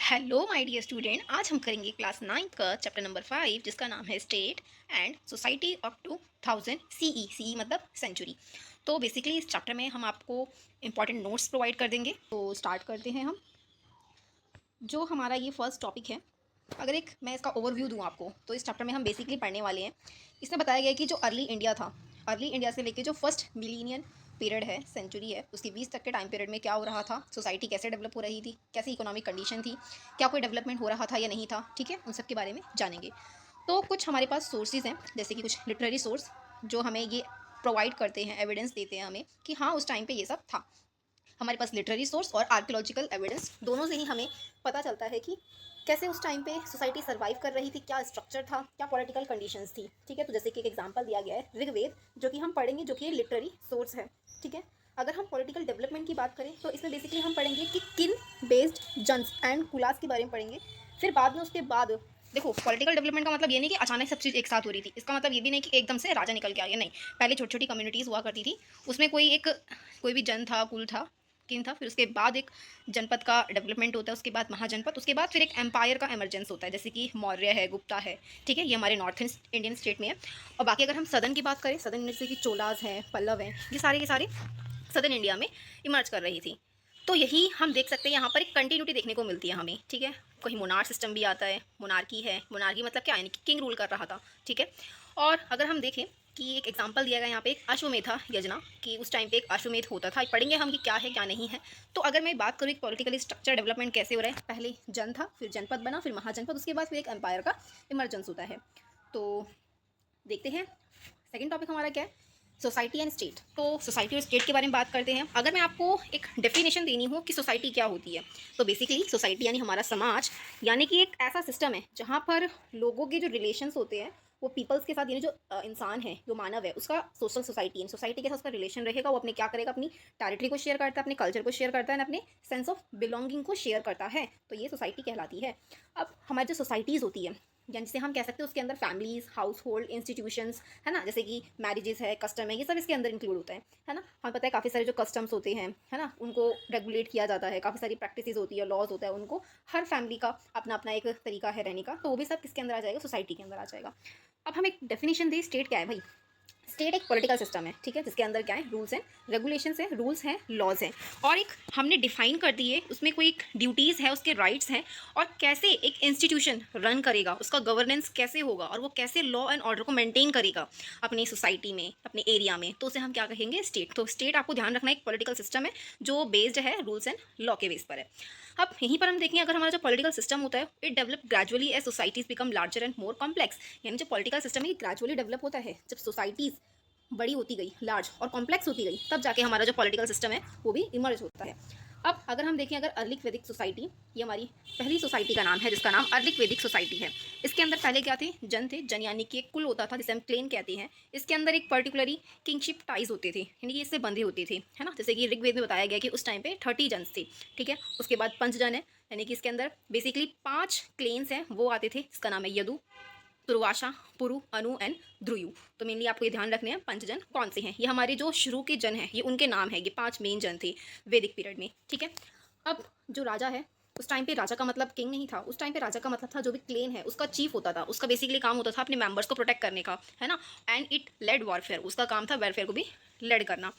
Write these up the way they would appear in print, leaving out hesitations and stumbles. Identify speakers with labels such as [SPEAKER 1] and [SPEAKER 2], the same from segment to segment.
[SPEAKER 1] Hello my dear student, आज हम करेंगे क्लास 9 का चैप्टर नंबर 5 जिसका नाम है state and society up to 1000 CE. CE मतलब सेंचुरी। तो बेसिकली इस चैप्टर में हम आपको इंपॉर्टेंट नोट्स प्रोवाइड कर देंगे। तो स्टार्ट करते हैं हम। जो हमारा ये फर्स्ट टॉपिक है, अगर एक मैं इसका ओवरव्यू दूँ आपको, तो इस चैप्टर में हम बेसिकली पढ़ने वाले हैं। इसमें बताया गया है कि जो अर्ली इंडिया था, अर्ली इंडिया से लेके जो फर्स्ट मिलीनियन पीरियड है, सेंचुरी है, उसकी 20 तक के टाइम पीरियड में क्या हो रहा था, सोसाइटी कैसे डेवलप हो रही थी, कैसी इकोनॉमिक कंडीशन थी, क्या कोई डेवलपमेंट हो रहा था या नहीं था, ठीक है, उन सब के बारे में जानेंगे। तो कुछ हमारे पास सोर्सेज हैं, जैसे कि कुछ लिटरेरी सोर्स जो हमें ये प्रोवाइड करते हैं, एविडेंस देते हैं हमें कि हाँ उस टाइम पे ये सब था। हमारे पास लिटरेरी सोर्स और आर्कियोलॉजिकल एविडेंस दोनों से ही हमें पता चलता है कि कैसे उस टाइम पे सोसाइटी सर्वाइव कर रही थी, क्या स्ट्रक्चर था, क्या पॉलिटिकल कंडीशंस थी। ठीक है, तो जैसे कि एक एग्जांपल दिया गया है ऋग्वेद, जो कि हम पढ़ेंगे, जो कि लिटरेरी सोर्स है। ठीक है, अगर हम पॉलिटिकल डेवलपमेंट की बात करें तो इसमें बेसिकली हम पढ़ेंगे कि किन बेस्ड जन्स एंड कुलास के बारे में पढ़ेंगे। फिर बाद में उसके बाद देखो, पॉलिटिकल डेवलपमेंट का मतलब ये नहीं कि अचानक सब चीज़ एक साथ हो रही थी। इसका मतलब ये भी नहीं कि एकदम से राजा निकल के आ गया, नहीं। पहले छोटी छोटी कम्युनिटीज़ हुआ करती थी, उसमें कोई भी जन था, कुल था, किंग था, फिर उसके बाद एक जनपद का डेवलपमेंट होता है, उसके बाद महाजनपद, उसके बाद फिर एक एम्पायर का एमरजेंस होता है, जैसे कि मौर्य है, गुप्ता है। ठीक है, ये हमारे नॉर्थ इंडियन स्टेट में है। और बाकी अगर हम सदन की बात करें, सदन जैसे कि चोलाज हैं, पल्लव हैं, ये सारे सदर्न इंडिया में इमर्ज कर रही थी। तो यही हम देख सकते हैं, यहाँ पर एक कंटिन्यूटी देखने को मिलती है हमें। ठीक है, कहीं मोनार्क सिस्टम भी आता है, मोनार्की है। मोनार्की मतलब क्या है, यानी कि किंग रूल कर रहा था। ठीक है, और अगर हम देखें कि एक एग्जांपल दिया गया यहाँ पे एक अश्वमेधा यजना, कि उस टाइम पे एक अश्वमेध होता था। पढ़ेंगे हम कि क्या है क्या नहीं है। तो अगर मैं बात करूँ एक पॉलिटिकली स्ट्रक्चर डेवलपमेंट कैसे हो रहा है, पहले जन था, फिर जनपद बना, फिर महाजनपद, उसके बाद फिर एक एम्पायर का इमरजेंस होता है। तो देखते हैं सेकंड टॉपिक हमारा क्या है, सोसाइटी एंड स्टेट। तो सोसाइटी और स्टेट के बारे में बात करते हैं। अगर मैं आपको एक डेफिनेशन देनी हो कि सोसाइटी क्या होती है, तो बेसिकली सोसाइटी यानी हमारा समाज, यानी कि एक ऐसा सिस्टम है जहाँ पर लोगों के जो रिलेशंस होते हैं वो पीपल्स के साथ, यानी जो इंसान है, जो मानव है, उसका सोशल सोसाइटी है। सोसाइटी के साथ उसका रिलेशन रहेगा। वो अपने क्या करेगा, अपनी टेरिटरी को शेयर करता है, अपने कल्चर को शेयर करता है, अपने सेंस ऑफ बिलोंगिंग को शेयर करता है। तो ये सोसाइटी कहलाती है। अब हमारी जो सोसाइटीज़ होती है, या जिसे हम कह सकते हैं, उसके अंदर फैमिलीज, हाउस होल्ड, इंस्टीट्यूशंस है ना, जैसे कि मैरिजेस है, कस्टम है, ये सब इसके अंदर इंक्लूड होता है ना। हमें पता है काफ़ी सारे जो कस्टम्स होते हैं, है ना, उनको रेगुलेट किया जाता है। काफ़ी सारी प्रैक्टिसेस होती है, लॉज होता है, उनको हर फैमिली का अपना अपना एक तरीका है रहने का। तो वो भी सब किसके अंदर आ जाएगा, सोसाइटी के अंदर आ जाएगा। अब हम एक डेफिनेशन दें, स्टेट क्या है भाई। स्टेट एक पॉलिटिकल सिस्टम है, ठीक है, जिसके अंदर क्या है, रूल्स हैं, रेगुलेशंस हैं, रूल्स हैं, लॉज हैं, और एक हमने डिफाइन कर दिए, उसमें कोई एक ड्यूटीज़ है, उसके राइट्स हैं, और कैसे एक इंस्टीट्यूशन रन करेगा, उसका गवर्नेंस कैसे होगा, और वो कैसे लॉ एंड ऑर्डर को मेंटेन करेगा अपनी सोसाइटी में, अपने एरिया में, तो उसे हम क्या कहेंगे, स्टेट। तो स्टेट आपको ध्यान रखना एक पॉलिटिकल सिस्टम है जो बेस्ड है रूल्स एंड लॉ के बेस पर है। अब यहीं पर हम देखें, अगर हमारा जो पॉलिटिकल सिस्टम होता है, it develop gradually as societies become larger and more complex. यानी जो पॉलिटिकल सिस्टम है, ग्रेजुअली डेवलप होता है जब सोसाइटीज़ बड़ी होती गई, लार्ज और कॉम्प्लेक्स होती गई, तब जाके हमारा जो पॉलिटिकल सिस्टम है वो भी इमर्ज होता है। अब अगर हम देखें, अगर अर्लिक वैदिक सोसाइटी, ये हमारी पहली सोसाइटी का नाम है, जिसका नाम अर्लिक वैदिक सोसाइटी है। इसके अंदर पहले क्या थे, जन थे, जन यानी कि एक कुल होता था, जिसे हम क्लेन कहते हैं। इसके अंदर एक पर्टिकुलरी किंगशिप टाइज होते थे, यानी कि इससे बंधे होते थे, है ना। जैसे कि ऋग्वेद में बताया गया कि उस टाइम पे 30 जन थे। ठीक है, उसके बाद पंचजन है, यानी कि इसके अंदर बेसिकली 5 क्लेन्स हैं, वो आते थे। इसका नाम है यदु, तुर्वाशा, पुरु, अनु एंड ध्रुयु। तो मेनली आपको ये ध्यान रखने हैं पंचजन कौन से हैं। ये हमारे जो शुरू के जन हैं, ये उनके नाम है, ये 5 मेन जन थे वैदिक पीरियड में। ठीक है, अब जो राजा है, उस टाइम पे राजा का मतलब किंग नहीं था। उस टाइम पे राजा का मतलब था जो भी क्लेन है उसका चीफ होता था। उसका बेसिकली काम होता था अपने मेंबर्स को प्रोटेक्ट करने का, है ना। एंड इट लेड वॉरफेयर, उसका काम था वेलफेयर को भी लेड करना।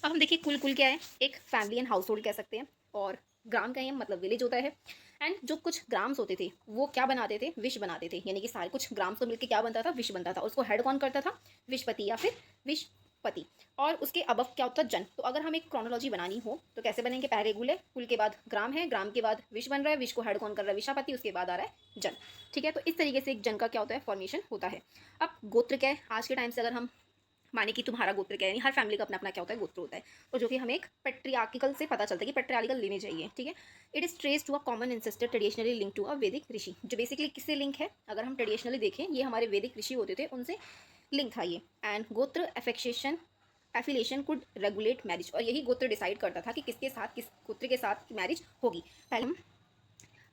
[SPEAKER 1] अब हम देखिए, कुल क्या है, एक फैमिली एंड हाउस होल्ड कह सकते हैं। और ग्राम का ये मतलब विलेज होता है। एंड जो कुछ ग्राम्स होते थे वो क्या बनाते थे, विश बनाते थे, यानी कि सारे कुछ ग्राम्स को मिलकर क्या बनता था, विश बनता था। उसको हेड कौन करता था, विशपति या फिर विशपति। और उसके अबव क्या होता है, जन। तो अगर हमें एक क्रोनोलॉजी बनानी हो तो कैसे बनेंगे, पहले कुल है, कुल के बाद ग्राम है, ग्राम के बाद विश बन रहा है, विश को हेड कौन कर रहा है, विशापति, उसके बाद आ रहा है जन। ठीक है, तो इस तरीके से एक जन का क्या होता है, फॉर्मेशन होता है। अब गोत्र क्या है, आज के टाइम से अगर हम माने कि तुम्हारा गोत्र क्या है, यानी हर फैमिली का अपना अपना क्या होता है, गोत्र होता है। तो जो कि हमें एक पेट्रियार्किकल से पता चलता है कि पेट्रियार्किकल लेने चाहिए। ठीक है, it is trace to a common ancestor traditionally link to a Vedic rishi. जो बेसिकली किससे लिंक है, अगर हम ट्रेडिशनली देखें, ये हमारे वैदिक ऋषि होते थे, उनसे लिंक था ये। एंड गोत्र एफेक्सेशन एफिलेशन कुड रेगुलेट मैरिज, और यही गोत्र डिसाइड करता था कि किसके साथ, किस गोत्र के साथ मैरिज होगी। पहले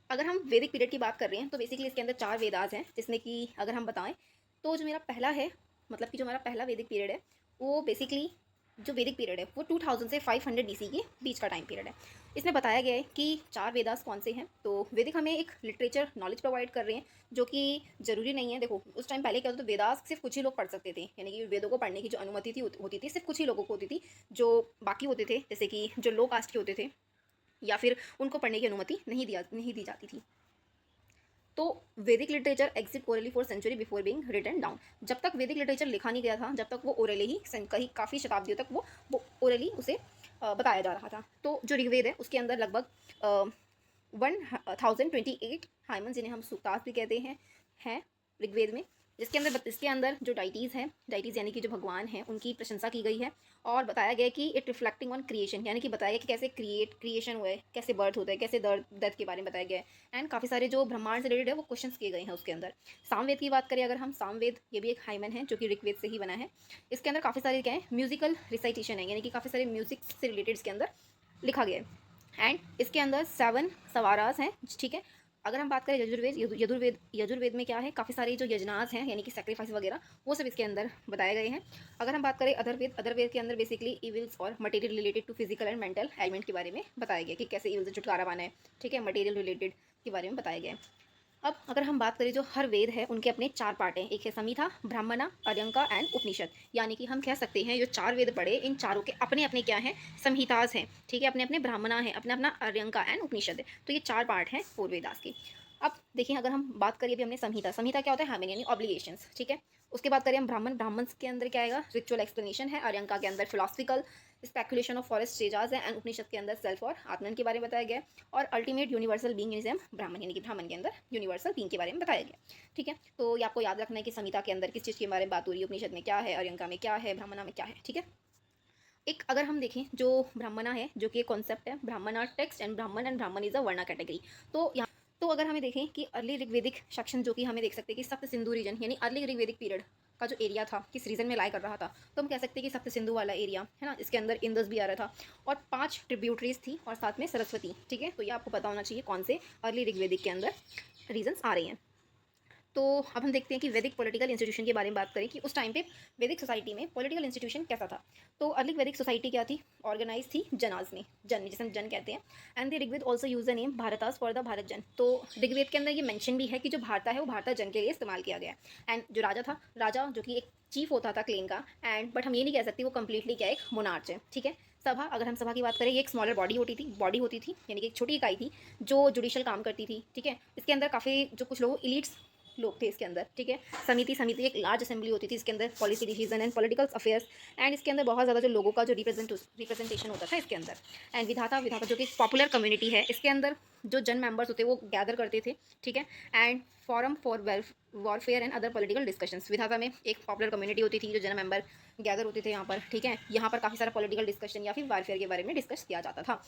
[SPEAKER 1] अगर हम वैदिक पीरियड की बात कर रहे हैं, तो बेसिकली इसके अंदर 4 वेदास हैं, जिसमें कि अगर हम बताएं तो जो मेरा पहला है, मतलब कि जो हमारा पहला वैदिक पीरियड है, वो बेसिकली जो वैदिक पीरियड है वो 2000 से 500 BC के बीच का टाइम पीरियड है। इसमें बताया गया है कि 4 वेदास कौन से हैं। तो वैदिक हमें एक लिटरेचर नॉलेज प्रोवाइड कर रहे हैं, जो कि ज़रूरी नहीं है। देखो उस टाइम पहले क्या होता था, वेदास सिर्फ कुछ ही लोग पढ़ सकते थे, यानी कि वेदों को पढ़ने की जो अनुमति थी होती थी सिर्फ कुछ ही लोगों को होती थी। जो बाकी होते थे, जैसे कि जो लो कास्ट के होते थे या फिर उनको पढ़ने की अनुमति नहीं दी जाती थी। तो Vedic literature exist orally for century before being written down. जब तक वैदिक लिटरेचर लिखा नहीं गया था, जब तक वो ओरली ही कहीं काफ़ी शताब्दियों तक वो ओरली उसे बताया जा रहा था। तो जो ऋग्वेद है उसके अंदर लगभग 1028 हाइमन, जिन्हें हम सूक्तास भी कहते हैं ऋग्वेद में, इसके अंदर जो डाइटीज़ यानी कि जो भगवान हैं उनकी प्रशंसा की गई है। और बताया गया कि इट रिफ्लेक्टिंग ऑन क्रिएशन, यानी कि बताया गया कि कैसे क्रिएशन हुआ है, कैसे बर्थ होता है, कैसे डेथ के बारे में बताया गया है। एंड काफ़ी सारे जो ब्रह्मांड से रिलेटेड है वो क्वेश्चंस किए गए हैं उसके अंदर। सामवेद की बात करें अगर हम, सामवेद ये भी एक हाइमन है जो कि ऋग्वेद से ही बना है। इसके अंदर काफ़ी सारे क्या है, म्यूजिकल रिसाइटेशन है, यानी कि काफ़ी सारे म्यूजिक से रिलेटेड इसके अंदर लिखा गया है। एंड इसके अंदर 7 सवारास हैं, ठीक है। अगर हम बात करें यजुर्वेद में क्या है, काफ़ी सारे जो यजनास हैं यानी कि सेक्रीफाइस वगैरह, वो सब इसके अंदर बताए गए हैं। अगर हम बात करें अदरवेद के अंदर बेसिकली इविल्स और material related to physical and mental element के बारे में बताया गया कि कैसे इविल से छुटकारा पाना है, ठीक है। मटेरियल रिलेटेड के बारे में बताया गया है। अब अगर हम बात करें जो हर वेद है उनके अपने 4 पार्ट हैं। एक है संहिता, ब्राह्मणा, अर्यंका एंड उपनिषद। यानी कि हम कह सकते हैं जो 4 वेद पढ़े, इन चारों के अपने अपने क्या हैं, संहिताज हैं, ठीक है। अपने अपने ब्राह्मणा है, अपना अपना अर्यंका एंड उपनिषद है। तो ये 4 पार्ट हैं 4 वेदास के। अब देखिए अगर हम बात करिए अभी हमने संहिता क्या होता है, हार्मनी यानी ऑब्लिगेशंस, ठीक है। उसके बाद करें हम ब्राह्मण के अंदर क्या आएगा, रिचुअल एक्सप्लेनेशन है। अर्यंका के अंदर फिलोसफिकल स्पेकुलेशन ऑफ फॉरेस्ट स्टेजाज है। एंड उपनिषद के अंदर सेल्फ और आत्मन के बारे में बताया गया है। और ultimate universal being is um Brahman, यानी कि ब्राह्मण के अंदर यूनिवर्सल बीइंग के बारे में बताया गया, ठीक है। तो ये आपको याद रखना है कि संहिता के अंदर किस चीज़ के बारे में बात हो रही है, उपनिषद में क्या है, अर्यंका में क्या है, ब्राह्मणा में क्या है, ठीक है। एक अगर हम देखें जो ब्राह्मणा है, जो कि कॉन्सेप्ट है, ब्राह्मण आर टेक्स्ट एंड ब्राह्मण इज अ वर्णा कैटेगरी। तो यहाँ तो अगर हमें देखें कि अर्ली ऋग्वेदिक सेक्शन, जो कि हमें देख सकते हैं कि सप्त सिंधु रीजन यानी अर्ली ऋग्वेदिक पीरियड का जो एरिया था किस रीजन में लाई कर रहा था, तो हम कह सकते हैं कि सप्त सिंधु वाला एरिया है ना। इसके अंदर इंदस भी आ रहा था और 5 ट्रिब्यूटरीज थी और साथ में सरस्वती, ठीक है। तो ये आपको पता होना चाहिए कौन से अर्ली ऋग्वेदिक के अंदर रीजन्स आ रहे हैं। तो अब हम देखते हैं कि वैदिक पॉलिटिकल इंस्टीट्यूशन के बारे में बात करें कि उस टाइम पे वैदिक सोसाइटी में पॉलिटिकल इंस्टीट्यूशन कैसा था। तो अर्ली वैदिक सोसाइटी क्या थी, ऑर्गेनाइज थी जनाज में, जिसे हम जन कहते हैं। And the Rigveda also use the name Bharatas for the Bharat jana. तो ऋग्वेद के अंदर ये मेंशन भी है कि जो भारता है वो भारता जन के लिए इस्तेमाल किया गया है। एंड जो राजा जो कि एक चीफ होता था क्लेन का, एंड बट हम ये नहीं कह सकते वो कंप्लीटली क्या एक मोनार्च है, ठीक है। सभा, अगर हम सभा की बात करें, ये एक स्मॉलर बॉडी होती थी यानी कि एक छोटी इकाई थी जो जुडिशियल काम करती थी, ठीक है। इसके अंदर काफ़ी जो कुछ लोग इलीट्स लोग थे इसके अंदर, ठीक है। समिति एक लार्ज असेंबली होती थी, इसके अंदर policy decision and political affairs. And इसके अंदर बहुत ज़्यादा जो लोगों का जो रिप्रेजेंटेशन होता था इसके अंदर। एंड विधाता जो कि पॉपुलर कम्युनिटी है, इसके अंदर जो जन मेंबर्स होते वो गैदर करते थे, ठीक है। And forum for warfare and other political discussions. विधाता में एक पॉपुलर कम्युनिटी होती थी, जो जन मेंबर गैदर होते थे यहाँ पर, ठीक है। यहाँ पर काफ़ी सारा पॉलिटिकल डिस्कशन या फिर वॉरफेयर के बारे में डिस्कस किया जाता था।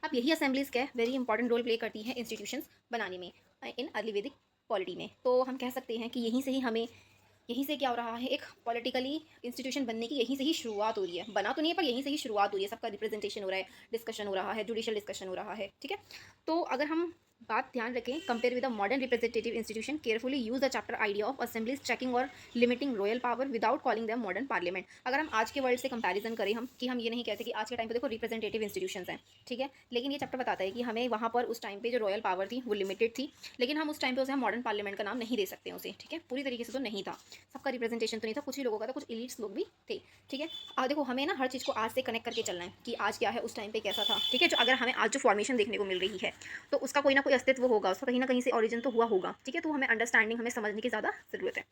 [SPEAKER 1] अब यही असेंबलीज क्या है, वेरी इंपॉर्टेंट रोल प्ले करती हैं इंस्टीट्यूशंस बनाने में इन अर्ली वैदिक पॉलिटी में। तो हम कह सकते हैं कि यहीं से क्या हो रहा है, एक पॉलिटिकली इंस्टीट्यूशन बनने की यहीं से ही शुरुआत हो रही है। बना तो नहीं है पर यहीं से ही शुरुआत हो रही है, सबका रिप्रेजेंटेशन हो रहा है, डिस्कशन हो रहा है, जुडिशियल डिस्कशन हो रहा है, ठीक है। तो अगर हम बात ध्यान रखें, compare with the modern representative institution, carefully use the chapter idea of assemblies checking और limiting royal power without calling them modern parliament. अगर हम आज के वर्ल्ड से कंपैरिजन करें, हम ये नहीं कहते कि आज के टाइम पे देखो रिप्रेजेंटेटिव इंस्टीट्यूशंस हैं, ठीक है। लेकिन ये चैप्टर बताता है कि हमें वहाँ पर उस टाइम पे जो रॉयल पावर थी वो लिमिटेड थी, लेकिन हम उस टाइम पे उसे मॉडर्न पार्लियामेंट का नाम नहीं दे सकते उसे, ठीक है। पूरी तरीके से तो नहीं था, सबका रिप्रेजेंटेशन तो नहीं था, कुछ ही लोगों का था, कुछ एलिट्स लोग भी थे, ठीक है। देखो हमें ना हर चीज़ को आज से कनेक्ट करके चलना है कि आज क्या है, उस टाइम पे कैसा था, ठीक है। जो अगर हमें आज जो फॉर्मेशन देखने को मिल रही है तो उसका कोई ना कोई अस्तित्व होगा, उसका कहीं ना कहीं से ओरिजिन तो हुआ होगा, ठीक है। तो हमें अंडरस्टैंडिंग, हमें समझने की ज़्यादा ज़रूरत है।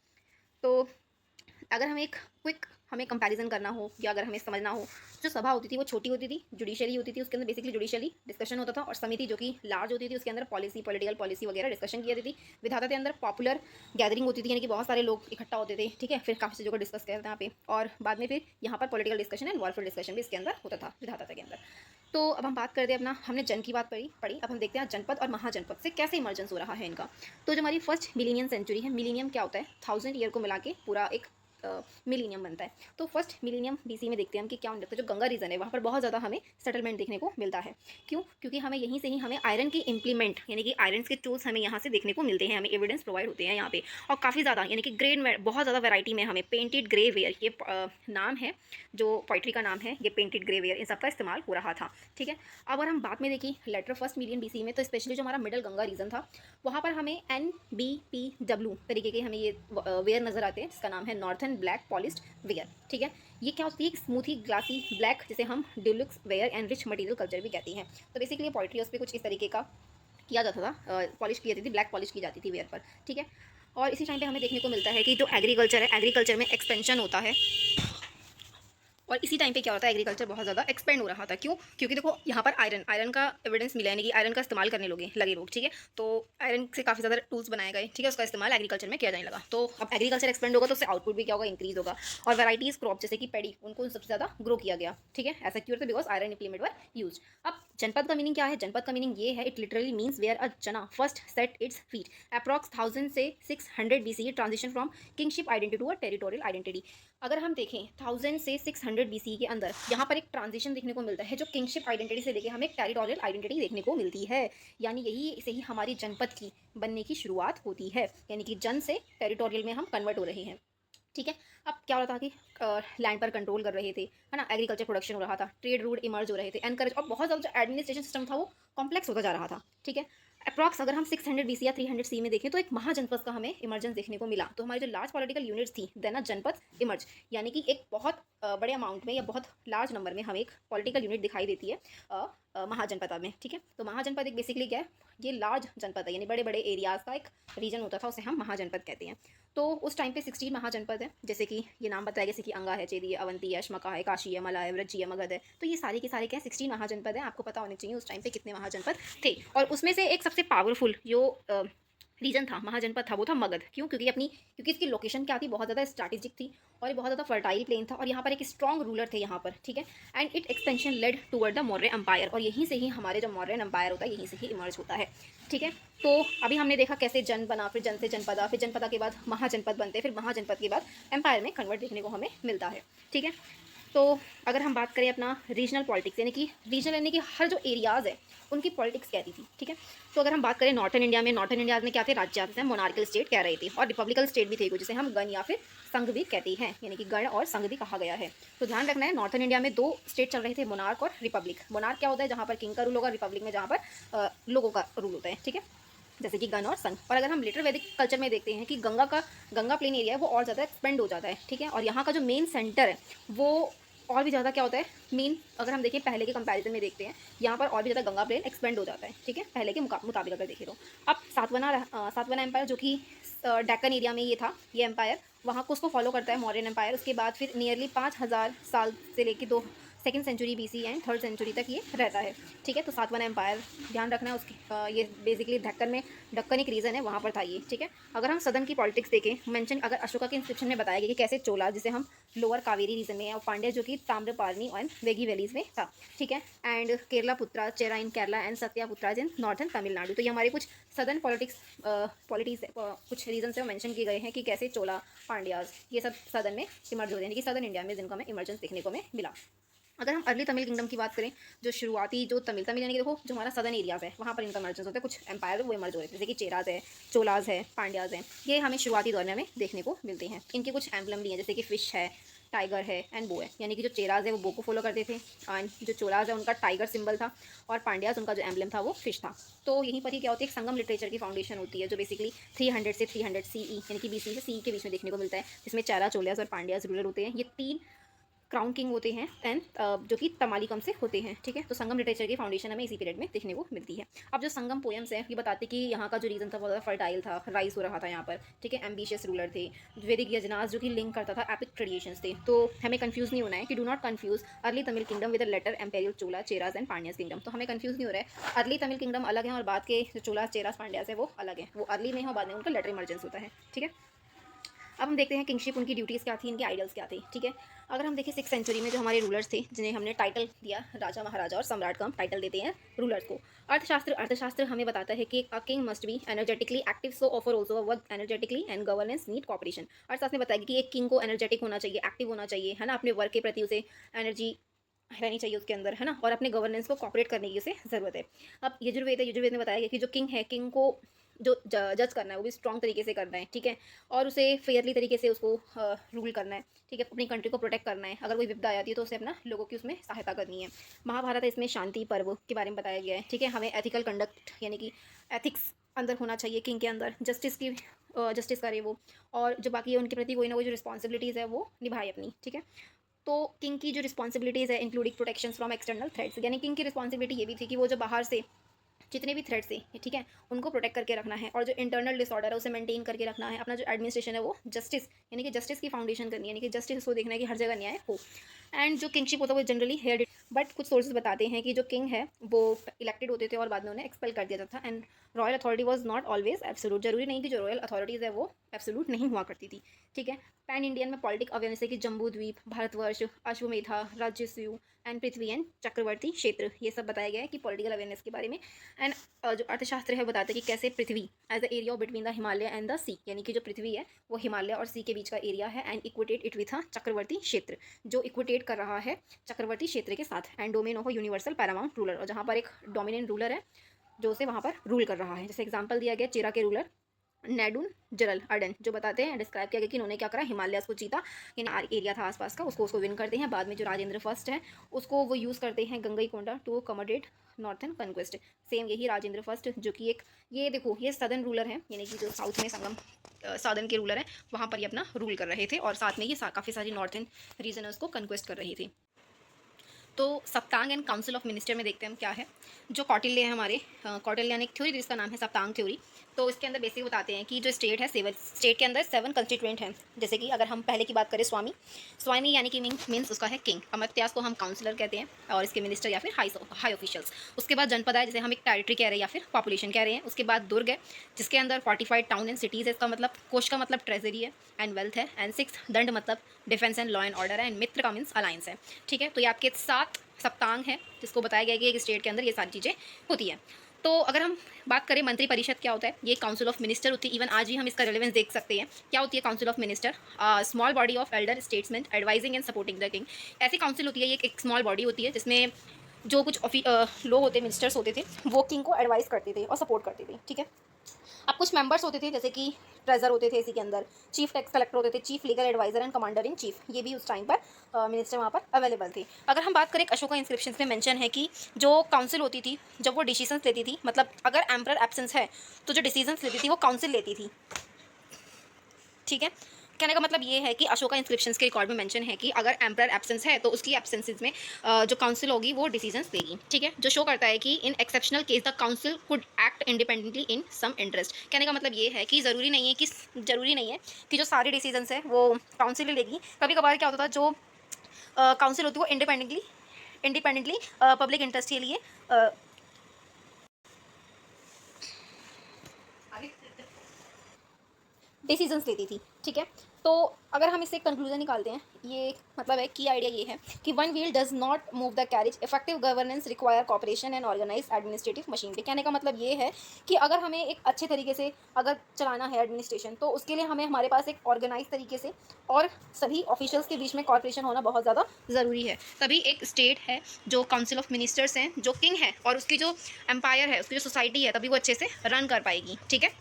[SPEAKER 1] तो अगर हमें एक क्विक हमें कंपैरिजन करना हो या अगर हमें समझना हो, जो सभा होती थी वो छोटी होती थी, जुडिशरी होती थी, उसके अंदर बेसिकली जुडिशरी डिस्कशन होता था। और समिति जो कि लार्ज होती थी, उसके अंदर पॉलिटिकल पॉलिसी वगैरह डिस्कशन की जाती थी। विधाता के अंदर पॉपुलर गैदरिंग होती थी, यानी कि बहुत सारे लोग इकट्ठा होते थे, ठीक है। फिर काफ़ी चीज़ों को डिस्कस करते हैं यहाँ पे, और बाद में फिर यहाँ पर political discussion and warfare discussion भी इसके अंदर होता था विधाता के अंदर। तो अब हम बात करते हैं अपना, हमने जन की बात पढ़ी, अब हम देखते हैं जनपद और महाजनपद से कैसे इमर्जेंस हो रहा है इनका। तो जो हमारी फर्स्ट मिलीनियम सेंचुरी है, मिलीनियम क्या होता है, 1000 ईयर को मिला के पूरा एक मिलीनियम बनता है। तो फर्स्ट मिलीनियम बीसी में देखते हैं हम कि क्या होने लगता है। जो गंगा रीजन है वहाँ पर बहुत ज़्यादा हमें सेटलमेंट देखने को मिलता है। क्यों? क्योंकि हमें यहीं से ही हमें आयरन की इम्प्लीमेंट यानी कि आयरन के टूल्स हमें यहाँ से देखने को मिलते हैं, हमें एविडेंस प्रोवाइड होते हैं यहाँ पे। और काफ़ी ज़्यादा यानी कि ग्रेड में बहुत ज़्यादा वैरायटी में हमें पेंटेड ग्रे वेयर, ये नाम है जो पोइट्री का नाम है, ये पेंटेड ग्रे वेयर इन सब का इस्तेमाल हो रहा था। ठीक है, अब अगर हम बाद में देखिए लेटर फर्स्ट मिलियन बीसी में, तो स्पेशली जो हमारा मिडल गंगा रीजन था वहाँ पर हमें NBPW तरीके के हमें ये वेयर नज़र आते हैं, जिसका नाम है नॉर्थन ब्लैक पॉलिस्ड वेयर। ठीक है, ये क्या होती है? स्मूथी ग्लासी ब्लैक, जिसे हम deluxe ware and rich material culture भी कहते हैं। तो बेसिकली पोइट्री उस पर कुछ इस तरीके का किया जाता था, पॉलिश की जाती थी, ब्लैक पॉलिश की जाती थी वेयर पर। ठीक है, और इसी टाइम पे हमें देखने को मिलता है कि जो एग्रीकल्चर है, एग्रीकल्चर में एक्सपेंशन होता है। और इसी टाइम पे क्या होता है, एग्रीकल्चर बहुत ज़्यादा एक्सपेंड हो रहा था। क्यों? क्योंकि देखो यहाँ पर आयरन का एविडेंस मिला है, यानी कि आयरन का इस्तेमाल करने लगे लोग। ठीक है, तो आयरन से काफ़ी ज़्यादा टूल्स बनाए गए। ठीक है, उसका इस्तेमाल एग्रीकल्चर में किया जाने लगा। तो अब एग्रीकल्चर एक्सपेंड होगा तो उससे आउटपुट भी क्या होगा, इंक्रीज होगा। और वैराइटीज़ क्रॉप जैसे कि पेडी, उनको सबसे ज़्यादा ग्रो किया गया। ठीक है, ऐसा क्यों? Because iron implement were use. अब जनपद का मीनिंग क्या है? जनपद का मीनिंग ये है, it literally means where a jana first set its feet approx 1000 से 600 BCE transition from kingship identity to a territorial identity. अगर हम देखें 1000 से 600 BCE के अंदर यहाँ पर एक ट्रांजिशन देखने को मिलता है, जो किंगशिप आइडेंटिटी से लेके हमें एक टेरिटोरियल आइडेंटिटी देखने को मिलती है। यानी यही से ही हमारी जनपद की बनने की शुरुआत होती है, यानी कि जन से टेरिटोरियल में हम कन्वर्ट हो रहे हैं। ठीक है, अब क्या हो रहा था कि लैंड पर कंट्रोल कर रहे थे, है ना, एग्रीकल्चर प्रोडक्शन हो रहा था, ट्रेड रूट इमर्ज हो रहे थे, एनकरेज, और बहुत ज़्यादा जो एडमिनिस्ट्रेशन सिस्टम था वो कॉम्प्लेक्स होता जा रहा था। ठीक है, अप्रॉक्स अगर हम 600 BC या 300 सी में देखें तो एक महाजनपद का हमें इमर्जेंस देखने को मिला। तो हमारी जो लार्ज पॉलिटिकल यूनिट्स थी देन अ जनपद इमर्ज, यानी कि एक बहुत बड़े अमाउंट में या बहुत लार्ज नंबर में हमें एक पॉलिटिकल यूनिट दिखाई देती है महाजनपद में। ठीक है, तो महाजनपद एक बेसिकली क्या है, ये लार्ज जनपद है, यानी बड़े बड़े एरियाज का एक रीजन होता था, उसे हम महाजनपद कहते हैं। तो उस टाइम पे 16 महाजनपद है, जैसे कि ये नाम बताया, जैसे कि अंगा है, चेदी है, अवंती है, अश्मका है, काशी है, मला है, व्रजी है, मगध है। तो ये सारे के सारे क्या है, 16 महाजनपद हैं। आपको पता होने चाहिए उस टाइम पे कितने महाजनपद थे। और उसमें से एक सबसे पावरफुल जो रीजन था, महाजनपद था, वो था मगध। क्यों? क्योंकि इसकी लोकेशन क्या थी, बहुत ज़्यादा स्ट्रैटेजिक थी और ये बहुत ज़्यादा फर्टाइल प्लेन था, और यहाँ पर एक स्ट्रॉन्ग रूलर थे यहाँ पर। ठीक है, and it expansion led toward the Maurya empire, और यहीं से ही हमारे जो मौर्य एम्पायर होता है यहीं से ही इमर्ज होता है। ठीक है, तो अभी हमने देखा कैसे जन बना, फिर जन से जनपदा, फिर जनपदा के बाद महाजनपद बनते, फिर महाजनपद के बाद एम्पायर में कन्वर्ट देखने को हमें मिलता है। ठीक है, तो अगर हम बात करें अपना रीजनल पॉलिटिक्स, यानी कि हर जो एरियाज़ है उनकी पॉलिटिक्स कहती थी। ठीक है, तो अगर हम बात करें नॉर्थन इंडिया में क्या थे, राज्य थे, मोनार्कल स्टेट कह रहे थे, और रिपब्लिकल स्टेट भी थे कुछ, जिसे हम गण या फिर संघ भी कहते हैं, यानी कि गण और संघ भी कहा गया है। तो ध्यान रखना है, नॉर्थन इंडिया में 2 स्टेट चल रहे थे, मोनार्क और रिपब्लिक। मोनार्क क्या होता है, जहाँ पर किंग का रूल होगा, रिपब्लिक में जहाँ पर लोगों का रूल होता है। ठीक है, जैसे कि गण और संघ। और अगर हम लेटर वैदिक कल्चर में देखते हैं कि गंगा प्लेन एरिया है वो और ज़्यादा एक्सपेंड हो जाता है। ठीक है, और यहाँ का जो मेन सेंटर है वो और भी ज़्यादा क्या होता है, मेन अगर हम देखें पहले के कंपैरिजन में देखते हैं, यहाँ पर और भी ज़्यादा गंगा प्लेन एक्सपेंड हो जाता है। ठीक है, पहले के मुताबिक अगर देखें तो अब सातवाना एम्पायर, जो कि डेक्कन एरिया में ये था, ये एम्पायर वहाँ को उसको फॉलो करता है, मौर्यन एम्पायर। उसके बाद फिर नियरली 5000 साल से लेकर 2nd century BC and 3rd century तक ये रहता है। ठीक है, तो सातवां एम्पायर ध्यान रखना है उसकी, ये बेसिकली ढक्कन एक रीजन है, वहाँ पर था ये। ठीक है, अगर हम सदन की पॉलिटिक्स देखें, मेंशन अगर अशोका के इंस्क्रिप्शन में बताया गया कि कैसे चोला, जिसे हम लोअर कावेरी रीजन में है, और पांड्या जो कि ताम्रपारनी एंड वेगी वैलीज में था। ठीक है, एंड केरला पुत्रा चेरा इन केरला एंड सत्या पुत्रा इन नॉर्थन तमिलनाडु। तो ये हमारे कुछ सदन पॉलिटिक्स कुछ रीजन से मेंशन किए गए हैं कि कैसे चोला, पांड्याज, ये सब सदन में इमर्ज हो रहे हैं, कि सदन इंडिया में जिनको हमें इमर्जेंस देखने को हमें मिला। अगर हम अर्ली तमिल किंगडम की बात करें, जो शुरुआती जो तमिल यानी कि देखो जो हमारा सदर्न एरियाज़ है वहाँ पर इनका इमर्जेंस होता है, कुछ एम्पायर वो इमर्ज हो रहे हैं, जैसे कि चेराज है, चोलाज है, पांड्याज हैं, ये हमें शुरुआती दौर में हमें देखने को मिलते हैं। इनके कुछ एम्बलम भी हैं, जैसे कि फिश है, टाइगर है एंड बो है, यानी कि जो चेराज है वो बो को फॉलो करते थे, एंड जो चोलाज है उनका टाइगर सिंबल था, और पांड्याज उनका जो एम्बलम था वो फिश था। तो यहीं पर ही क्या होती है, एक संगम लिटरेचर की फाउंडेशन होती है, जो बेसिकली 300 से 300 CE यानी कि BC से CE के बीच में देखने को मिलता है, जिसमें चेरा, चोलियाज और पांड्याज रूलर होते हैं। ये 3 क्राउन किंग होते हैं एंड जो कि तमालिकम से होते हैं। ठीक है, तो संगम लिटरेचर की फाउंडेशन हमें इसी पीरियड में देखने को मिलती है। अब जो संगम पोएम्स हैं ये बताते कि यहाँ का जो रीजन था बहुत ज़्यादा फर्टाइल था, राइस हो रहा था यहाँ पर। ठीक है, एम्बिशियस रूलर थे, वैदिक यजनास जो कि लिंक करता था एपिक ट्रेडिशंस थे। तो हमें कंफ्यूज नहीं होना है कि do not confuse early Tamil kingdom with later imperial Chola, Cheras and Pandyas kingdom. तो हमें कंफ्यूज नहीं हो रहा है, अर्ली तमिल किंगडम अलग है और बाद के जो चोलास, चेराज, पांड्यास है वो अलग है, वो अर्ली में है और बाद में उनका लेटर इमर्जेंस होता है। ठीक है, अब हम देखते हैं किंगशिप, उनकी ड्यूटीज़ क्या थी, इनके आइडल्स क्या थे। ठीक है, अगर हम देखें 6th सेंचुरी में जो हमारे रूलर्स थे जिन्हें हमने टाइटल दिया राजा महाराजा और सम्राट का हम टाइटल देते हैं रूलर्स को। अर्थशास्त्र हमें बताता है कि a king must be energetically active so offer also work energetically and governance need cooperation. Arthashastra में बताएगी कि एक किंग को एनर्जेटिक होना चाहिए, एक्टिव होना चाहिए, है ना, अपने वर्क के प्रति उसे एनर्जी रहनी चाहिए उसके अंदर, है ना, और अपने गवर्नेंस को कॉपरेट करने की उसे ज़रूरत है। अब यजुर्वेद में बताया गया कि जो किंग है, किंग को जो जज करना है वो भी स्ट्रॉन्ग तरीके से करना है, ठीक है, और उसे फेयरली तरीके से उसको रूल करना है, ठीक है, अपनी कंट्री को प्रोटेक्ट करना है। अगर कोई विपदा आ जाती है तो उसे अपना लोगों की उसमें सहायता करनी है। महाभारत है, इसमें शांति पर्व के बारे में बताया गया है, ठीक है, हमें एथिकल कंडक्ट यानी कि एथिक्स अंदर होना चाहिए किंग के अंदर, जस्टिस करे वो, और जो बाकी है उनके प्रति कोई ना कोई जो रिस्पॉन्सिबिलिटीज़ है वो निभाए अपनी, ठीक है। तो किंग की जो रिस्पॉन्सिबिलिटीज़ है including protection from external threats, यानी किंग की रिस्पॉन्सिबिलिटी ये भी थी कि वो जो बाहर से जितने भी थ्रेड्स थे, ठीक है, उनको प्रोटेक्ट करके रखना है, और जो इंटरनल डिसऑर्डर है उसे मेंटेन करके रखना है। अपना जो एडमिनिस्ट्रेशन है वो जस्टिस यानी कि जस्टिस की फाउंडेशन करनी है, यानी कि जस्टिस को देखना है कि हर जगह न्याय हो। एंड जो किंगशिप होता है वो जनरली हेयर, बट कुछ सोर्सेज बताते हैं कि जो किंग है वो इलेक्टेड होते थे और बाद में उन्हें एक्सपेल कर दिया जाता था। And royal authority was not always absolute, जरूरी नहीं कि जो रॉयल अथॉरिटीज़ है वो एब्सोलूट नहीं हुआ करती थी, ठीक है। पैन इंडियन में पॉलिटिक अवेयरनेस है कि जम्बू द्वीप, Bharatvarsh, Ashvamedha, राज्यस्यू and Prithvi and चक्रवर्ती क्षेत्र, ये सब बताया गया है कि पॉलिटिकल अवेयरनेस के बारे में। एंड जो अर्थशास्त्र है बताता है कि कैसे Prithvi as the area between the Himalaya and the sea, यानी कि जो पृथ्वी है वो हिमालय और सी के बीच का एरिया है, एंड इक्वेटेड इट विथ चक्रवर्ती क्षेत्र, जो इक्वेटेड कर रहा है चक्रवर्ती क्षेत्र के साथ, and domain of universal Paramount ruler, और जहाँ पर एक डोमिनेंट रूलर है जो उसे वहाँ पर रूल कर रहा है। जैसे एग्जाम्पल दिया गया चेरा के रूलर नेडून जरल अर्डन, जो बताते हैं डिस्क्राइब किया गया कि इन्होंने क्या करा, हिमालय को जीता, यानी एरिया था आसपास का, उसको विन करते हैं। बाद में जो राजेंद्र फर्स्ट है उसको वो यूज़ करते हैं Gangaikonda to commemorate northern conquest. Same यही राजेंद्र फर्स्ट जो कि एक, ये देखो ये सदर्न रूलर है, यानी कि जो साउथ में संगम साधन के रूलर हैं वहाँ पर ये अपना रूल कर रहे थे, और साथ में ये काफ़ी सारी नॉर्थन रीजन है उसको कन्क्वेस्ट कर रही थी। तो सप्तांग एंड काउंसिल ऑफ मिनिस्टर में देखते हैं हम क्या है। जो कौटिल्य है हमारे, कौटिल्य ने एक थ्योरी जिसका नाम है सप्तांग थ्योरी। तो इसके अंदर बेसिक बताते हैं कि जो स्टेट है, स्टेट के अंदर 7 कंस्टिट्यूएंट हैं। जैसे कि अगर हम पहले की बात करें स्वामी यानी कि मीन्स उसका है किंग, अमर्त्यास को हम काउंसलर कहते हैं, और इसके मिनिस्टर या फिर हाई ऑफिशियल्स। उसके बाद जनपद है, जैसे हम एक टेरिटरी कह रहे हैं या फिर पॉपुलेशन कह रहे हैं। उसके बाद दुर्ग है जिसके अंदर फोर्टिफाइड टाउन एंड सिटीज़ है, इसका मतलब कोश का मतलब ट्रेजरी है एंड वेल्थ है। एंड 6 दंड मतलब defence and law and order है। एंड मित्र का मीन्स अलायंस है, ठीक है। तो ये आपके 7 सप्तांग है जिसको बताया गया कि एक स्टेट के अंदर ये सारी चीज़ें होती हैं। तो अगर हम बात करें मंत्रिपरिषद क्या होता है, ये काउंसिल ऑफ मिनिस्टर होती है। इवन आज ही हम इसका रेलेवेंस देख सकते हैं। क्या होती है council of minister? Small body of Elder statesman advising and supporting the king. ऐसी काउंसिल होती है, ये एक स्मॉल बॉडी होती है जिसमें जो कुछ लोग होते, मिनिस्टर्स होते थे, वो किंग को एडवाइस करते थे और सपोर्ट करते थे, ठीक है। अब कुछ मेंबर्स होते थे जैसे कि ट्रेजर होते थे इसी के अंदर, चीफ टैक्स कलेक्टर होते थे, chief legal adviser and commander in chief, ये भी उस टाइम पर मिनिस्टर वहाँ पर अवेलेबल थे। अगर हम बात करें, अशोका इंस्क्रिप्शन में मेंशन है कि जो काउंसिल होती थी जब वो डिसीजंस लेती थी, मतलब अगर एम्परर एब्सेंस है तो जो डिसीजंस लेती थी वो काउंसिल लेती थी, ठीक है। कहने का मतलब ये है कि अशोका इंस्क्रिप्शंस के रिकॉर्ड में मेंशन है कि अगर एम्परर एब्सेंस है तो उसकी एब्सेंसेस में जो काउंसिल होगी वो डिसीजंस देगी, ठीक है। जो शो करता है कि in exceptional case the council could act independently in some interest. कहने का मतलब ये है कि ज़रूरी नहीं है कि जो सारे डिसीजंस है वो काउंसिल ही लेगी। कभी कभार क्या होता था, जो काउंसिल होती है वो इंडिपेंडेंटली पब्लिक इंटरेस्ट के लिए डिसीजंस लेती थी, ठीक है। तो अगर हम इससे कंक्लूजन निकालते हैं, ये मतलब है की आइडिया ये है कि one wheel does not move the carriage, effective governance require cooperation and organise administrative machinery. कहने का मतलब ये है कि अगर हमें एक अच्छे तरीके से अगर चलाना है एडमिनिस्ट्रेशन, तो उसके लिए हमें हमारे पास एक ऑर्गेनाइज तरीके से और सभी ऑफिशियल्स के बीच में कॉपरेशन होना बहुत ज़्यादा ज़रूरी है। तभी एक स्टेट है जो काउंसिल ऑफ मिनिस्टर्स हैं, जो किंग है और उसकी जो एम्पायर है, उसकी जो सोसाइटी है, तभी वो अच्छे से रन कर पाएगी, ठीक है।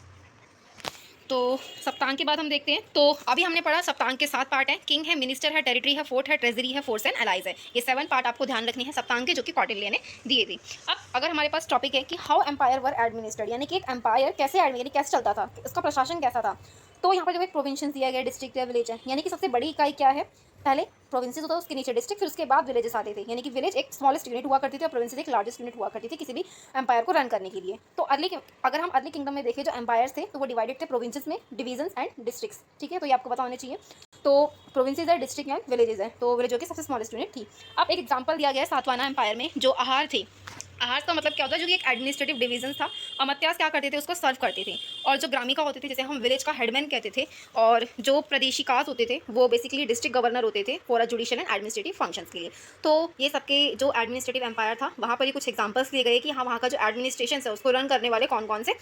[SPEAKER 1] तो सप्तांग के बाद हम देखते हैं, तो अभी हमने पढ़ा सप्तांग के 7 पार्ट हैं, किंग है, मिनिस्टर है, टेरिटरी है, फोर्ट है, ट्रेजरी है, फोर्स एंड अलाइज है। ये 7 पार्ट आपको ध्यान रखने हैं सप्तांग के, जो कि कौटिल्य ने दिए थे। अब अगर हमारे पास टॉपिक है कि हाउ एम्पायर वर एडमिनिस्टर्ड, यानी कि एक एम्पायर कैसे चलता था, उसका प्रशासन कैसा था। तो यहाँ पर जब एक प्रोविंशन दिया गया, डिस्ट्रिक्ट या विलेज है, यानी कि सबसे बड़ी इकाई क्या है, पहले प्रोविंसेस होता है, उसके नीचे डिस्ट्रिक्ट, फिर उसके बाद विलेजेस आते थे। यानी कि विलेज एक स्मॉलेस्ट यूनिट हुआ करती थी और प्रोविंसेस एक लार्जेस्ट यूनिट हुआ करती थी किसी भी एम्पायर को रन करने के लिए। तो अगर हम अर्ली किंगडम में देखें, जो एम्पायर्स थे तो वो डिवाइडेड थे प्रोविंसेस में, डिवीजन्स एंड डिस्ट्रिक्ट्स, ठीक है। तो ये आपको पता होने चाहिए। तो प्रोविंसेस है, डिस्ट्रिक्ट एंड विलेजेस है, तो विलेजों की सबसे स्मॉलेस्ट यूनिट थी। अब एक एग्जाम्पल दिया गया है सातवाना एम्पायर में, जो आहार थे, आहार का मतलब क्या होता है, जो कि एक एडमिनिस्ट्रेटिव डिवीजन था। अमात्यास क्या करते थे, उसको सर्व करते थे। और जो ग्रामिका होते थे, जैसे हम विलेज का हेडमैन कहते थे। और जो प्रदेशिकास होते थे, वो बेसिकली डिस्ट्रिक्ट गवर्नर होते थे for a judicial and administrative functions के लिए। तो ये सबके जो एडमिनिस्ट्रेटिव एम्पायर था, वहाँ पर ही कुछ एग्जाम्पल्स दिए गए कि हाँ, वहाँ का जो एडमिनिस्ट्रेशन है उसको रन करने वाले कौन कौन से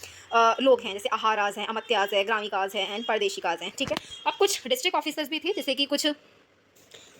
[SPEAKER 1] लोग हैं। जैसे आहाराज हैं, अमात्यास है, ग्रामिकाज है एंड परदेशिकाज हैं। ठीक है। अब कुछ डिस्ट्रिक्ट ऑफिसर्स भी थे, जैसे कि कुछ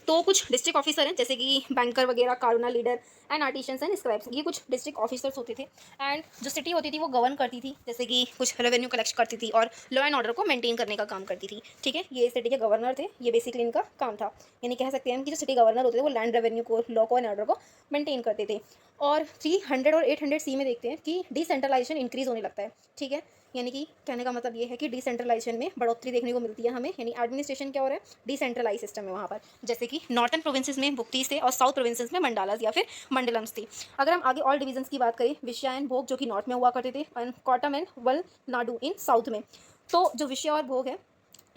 [SPEAKER 1] तो कुछ डिस्ट्रिक्ट ऑफिसर हैं, जैसे कि बैंकर वगैरह, corona leader and artisans and scribes, ये कुछ डिस्ट्रिक्ट ऑफिसर्स होते थे। एंड जो सिटी होती थी वो गवर्न करती थी, जैसे कि कुछ रेवेन्यू कलेक्ट करती थी और लॉ एंड ऑर्डर को मेंटेन करने का काम करती थी। ठीक है, ये सिटी के गवर्नर थे, ये बेसिकली इनका काम था। यानी कह सकते हैं हम कि जो सिटी गवर्नर होते थे वो लैंड रेवेन्यू को, लॉ को एंड ऑर्डर को मेंटेन करते थे। और 300 और 800 सी में देखते हैं कि डिसेंट्रलाइजेशन इंक्रीज होने लगता है। ठीक है, यानी कि कहने का मतलब ये है कि डिसेंट्रलाइजेशन में बढ़ोतरी देखने को मिलती है हमें, यानी एडमिनिस्ट्रेशन क्या हो रहा है, डिसेंट्रलाइज सिस्टम है वहाँ पर। जैसे कि नॉर्थन प्रोविंसेस में बुक्तीस थे और साउथ प्रोविंसेस में मंडालास या फिर मंडलम्स थे। अगर हम आगे ऑल डिविजन्स की बात करें, विषया एंड भोग जो कि नॉर्थ में हुआ करते थे, एंड कॉटम एंड वल नाडु इन साउथ में। तो जो विषय और भोग है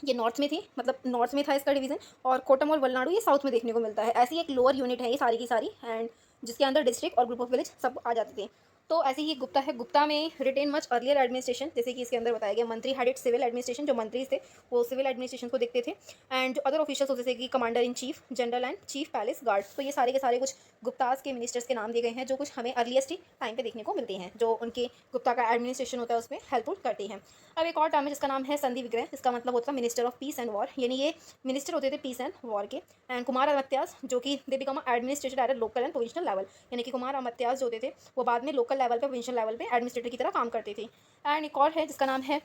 [SPEAKER 1] ये नॉर्थ में थी, मतलब नॉर्थ में था इसका डिवीजन, और कोटम और वलनाडु ये साउथ में देखने को मिलता है। ऐसी एक लोअर यूनिट है ये सारी की सारी, एंड जिसके अंदर डिस्ट्रिक्ट और ग्रुप ऑफ विलेज सब आ जाते थे। तो ऐसे ही गुप्ता है, गुप्ता में रिटेन मच अर्लियर एडमिनिस्ट्रेशन, जैसे कि इसके अंदर बताया गया मंत्री हेडेड सिविल एडमिनिस्ट्रेशन, जो मंत्री थे वो सिविल एडमिनिस्ट्रेशन को देखते थे। एंड जो अदर ऑफिशियल्स होते थे, जैसे कि commander in chief, general and chief palace guard. तो ये सारे के सारे कुछ गुप्तास के मिनिस्टर्स के नाम दिए गए हैं, जो कुछ हमें अर्लीस्ट टाइम पे देखने को मिलते हैं, जो उनके गुप्ता का एडमिनिस्ट्रेशन होता है उसमें हेल्पफुल करते हैं। अब एक और टर्म है जिसका नाम है संधि विग्रह, इसका मतलब होता है minister of peace and war, यानी ये मिनिस्टर होते थे पीस एंड वॉर के। एंड कुमार अमात्यास जो कि they become administrator at local and provincial level, यानी कि कुमार अमात्यास जो होते थे वो बाद में लोकल लेवल पे, प्रोविंशियल लेवल पे एडमिनिस्ट्रेटर की तरह काम करते थे। एंड एक और है जिसका नाम है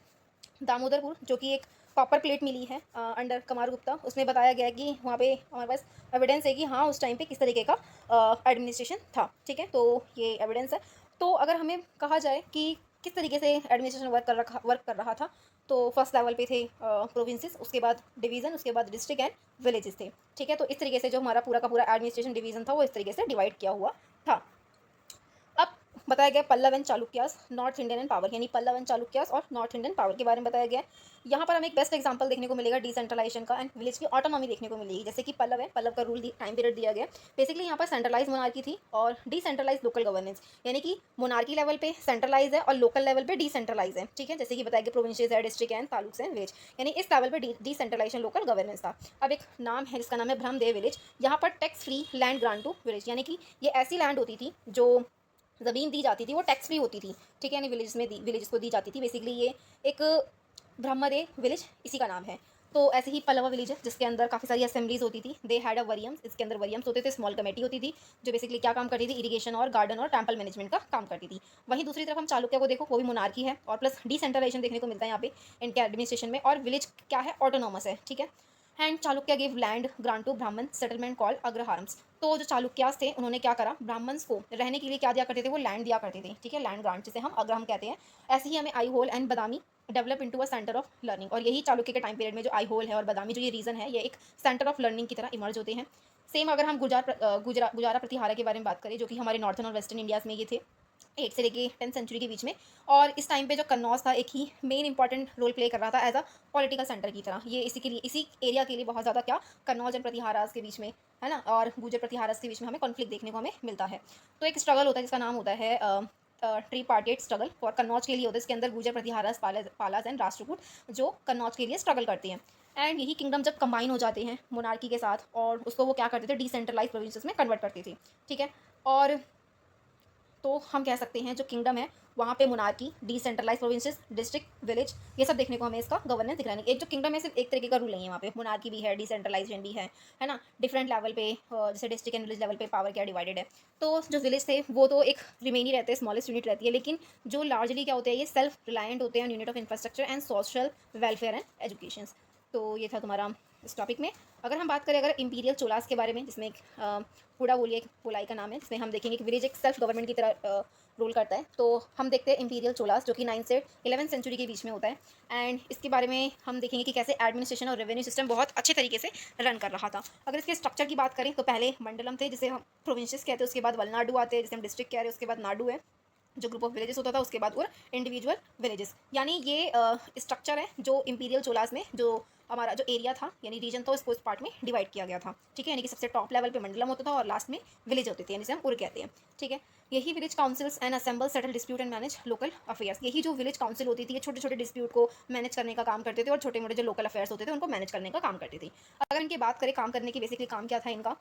[SPEAKER 1] दामोदरपुर, जो कि एक कॉपर प्लेट मिली है अंडर कुमार गुप्ता। उसमें बताया गया है कि वहाँ पे हमारे पास एविडेंस है कि हाँ उस टाइम पे किस तरीके का एडमिनिस्ट्रेशन था। ठीक है, तो ये एविडेंस है। तो अगर हमें कहा जाए कि किस तरीके से एडमिनिस्ट्रेशन वर्क कर रहा था, तो फर्स्ट लेवल पे थे प्रोविंसेस, उसके बाद डिवीज़न, उसके बाद डिस्ट्रिक्ट एंड विलेजेस थे। ठीक है, तो इस तरीके से जो हमारा पूरा का पूरा एडमिनिस्ट्रेशन डिवीज़न था वो इस तरीके से डिवाइड किया हुआ था। अब बताया गया Pallava and Chalukyas, north Indian and power, यानी पल्लव एंड चालुक्यास और नॉर्थ इंडियन पावर के बारे में बताया गया है। यहाँ पर हमें एक बेस्ट एग्जांपल देखने को मिलेगा डिसेंट्रलाइजेशन का, एंड विलेज की ऑटोनॉमी देखने को मिलेगी। जैसे कि पल्लव है, पल्लव का रूल टाइम पीरियड दिया गया। बेसिकली यहाँ पर सेंट्रलाइज मोनार्की थी और डिसेंट्रलाइज लोकल गवर्नेंस, यानी कि मोनार्की लेवल पे सेंट्रलाइज है और लोकल लेवल पे डिसेंट्रलाइज है। ठीक है, जैसे कि बताया गया प्रोविंसेस है, डिस्ट्रिक्ट एंड तालुक्स एंड विलेज, यानी इस लेवल पे डिसेंट्रलाइजेशन लोकल गवर्नेंस था। अब एक नाम है जिसका नाम है ब्रह्मदेव विलेज। यहाँ पर tax free land grant to village, यानी कि ये ऐसी लैंड होती थी जो ज़मीन दी जाती थी वो टैक्स फ्री होती थी। ठीक है, यानी विलेजेस को दी जाती थी। बेसिकली ये एक ब्रह्मदेव विलेज इसी का नाम है। तो ऐसे ही पल्लवा विलेज है जिसके अंदर काफ़ी सारी असेंबलीज होती थी। दे हैड अ वरियम्स, इसके अंदर वरियम्स होते थे, स्मॉल कमेटी होती थी जो बेसिकली क्या काम करती थी, इरिगेशन और गार्डन और टेम्पल मैनेजमेंट का काम करती थी। वहीं दूसरी तरफ हम चालुक्य को देखो, वो भी मोनार्की है और प्लस डिसेंट्रलाइजेशन देखने को मिलता है यहाँ पे इनके एडमिनिस्ट्रेशन में, और विलेज क्या है, ऑटोनॉमस है। ठीक है, and Chalukya give land grant to Brahmin settlement called Agraharams. तो जो चालुक्यास थे उन्होंने क्या करा, ब्राह्मण्स को रहने के लिए क्या दिया करते थे, वो लैंड दिया करते थे। ठीक है, लैंड ग्रांट जिसे हम अग्रहम कहते हैं। ऐसे ही हमें Aihole and Badami develop into a centre of learning, और यही चालुक्य के टाइम पीरियड में जो आई होल है और बदामी जो ये रीजन है, ये एक सेंटर ऑफ लर्निंग की तरह इमर्ज होते हैं। सेम अगर हम गुजारा प्रतिहारा के बारे में बात करें, जो कि हमारे नॉर्थन और वेस्टर्न इंडियाज में ये थे 8 से लेके 10 सेंचुरी के बीच में। और इस टाइम पे जो कन्नौज था एक ही मेन इंपॉर्टेंट रोल प्ले कर रहा था एज अ पॉलिटिकल सेंटर की तरह। ये इसी के लिए, इसी एरिया के लिए बहुत ज़्यादा क्या, कन्नौज एंड प्रतिहारास के बीच में, है ना, और गुजर प्रतिहारास के बीच में हमें कॉन्फ्लिक्ट देखने को हमें मिलता है। तो एक स्ट्रगल होता है जिसका नाम होता है tree parted struggle for Kannauj के लिए होता है। इसके अंदर गुजर प्रतिहारास, पालाज एंड राष्ट्रकूट जो कन्नौज के लिए स्ट्रगल करते हैं। एंड यही किंगडम जब कंबाइन हो जाते हैं मोनार्की के साथ, और उसको वो क्या करते थे, डिसेंट्रलाइज प्रोविंसेस में कन्वर्ट करते थे। ठीक है, और तो हम कह सकते हैं जो किंगडम है वहाँ पे monarchy, decentralise provinces, district, village, ये सब देखने को हमें इसका गवर्नेंस दिख रहा है। एक जो किंगडम है सिर्फ एक तरीके का रूल नहीं है, वहाँ पे मोनार्की भी है, डिसेंट्रलाइजेशन भी है ना, डिफरेंट लेवल पे जैसे डिस्ट्रिक्ट एंड विलेज लेवल पे पावर क्या डिवाइडेड है। तो जो विलेज थे वो तो एक रिमेन ही रहते हैं, स्मॉलेस्ट यूनिट रहती है, लेकिन जो लार्जली क्या होते हैं, ये सेल्फ रिलायंट होते हैं unit of infrastructure and social welfare and education. तो ये था तुम्हारा इस टॉपिक में। अगर हम बात करें अगर इंपीरियल चोलास के बारे में, जिसमें एक पूरा बोलिए पोलाई का नाम है, जिसमें हम देखेंगे कि विलेज एक सेल्फ गवर्नमेंट की तरह रोल करता है। तो हम देखते हैं इंपीरियल चोलास जो कि 9 से 11 सेंचुरी के बीच में होता है। एंड इसके बारे में हम देखेंगे कि कैसे एडमिनिस्ट्रेशन और रेवेन्यू सिस्टम बहुत अच्छे तरीके से रन कर रहा था। अगर इसके स्ट्रक्चर की बात करें तो पहले मंडलम थे जिसे हम प्रोविंसेस कहते हैं, उसके बाद वलनाडु आते हैं जिसे हम डिस्ट्रिक्ट कह रहे हैं, उसके बाद नाडु है, जो ग्रुप ऑफ विलेजेस होता था उसके बाद, और इंडिविजुअल विलेजेस। यानी ये स्ट्रक्चर है जो इंपीरियल चोलास में जो हमारा जो एरिया था यानी रीजन था उसको इस पार्ट में डिवाइड किया गया था। ठीक है, यानी कि सबसे टॉप लेवल पे मंडलम होता था और लास्ट में विलेज होते थे, यानी से हम उर कहते हैं। ठीक है, यही village councils and assemble settle dispute and manage local affairs. यही जो विलेज काउंसिल होती थी ये छोटे छोटे डिस्प्यूट को मैनेज करने का काम करते थे और छोटे मोटे जो लोकल अफेयर्स होते थे उनको मैनेज करने का काम करती थी। अगर इनकी बात करें काम करने की, बेसिकली काम क्या था इनका,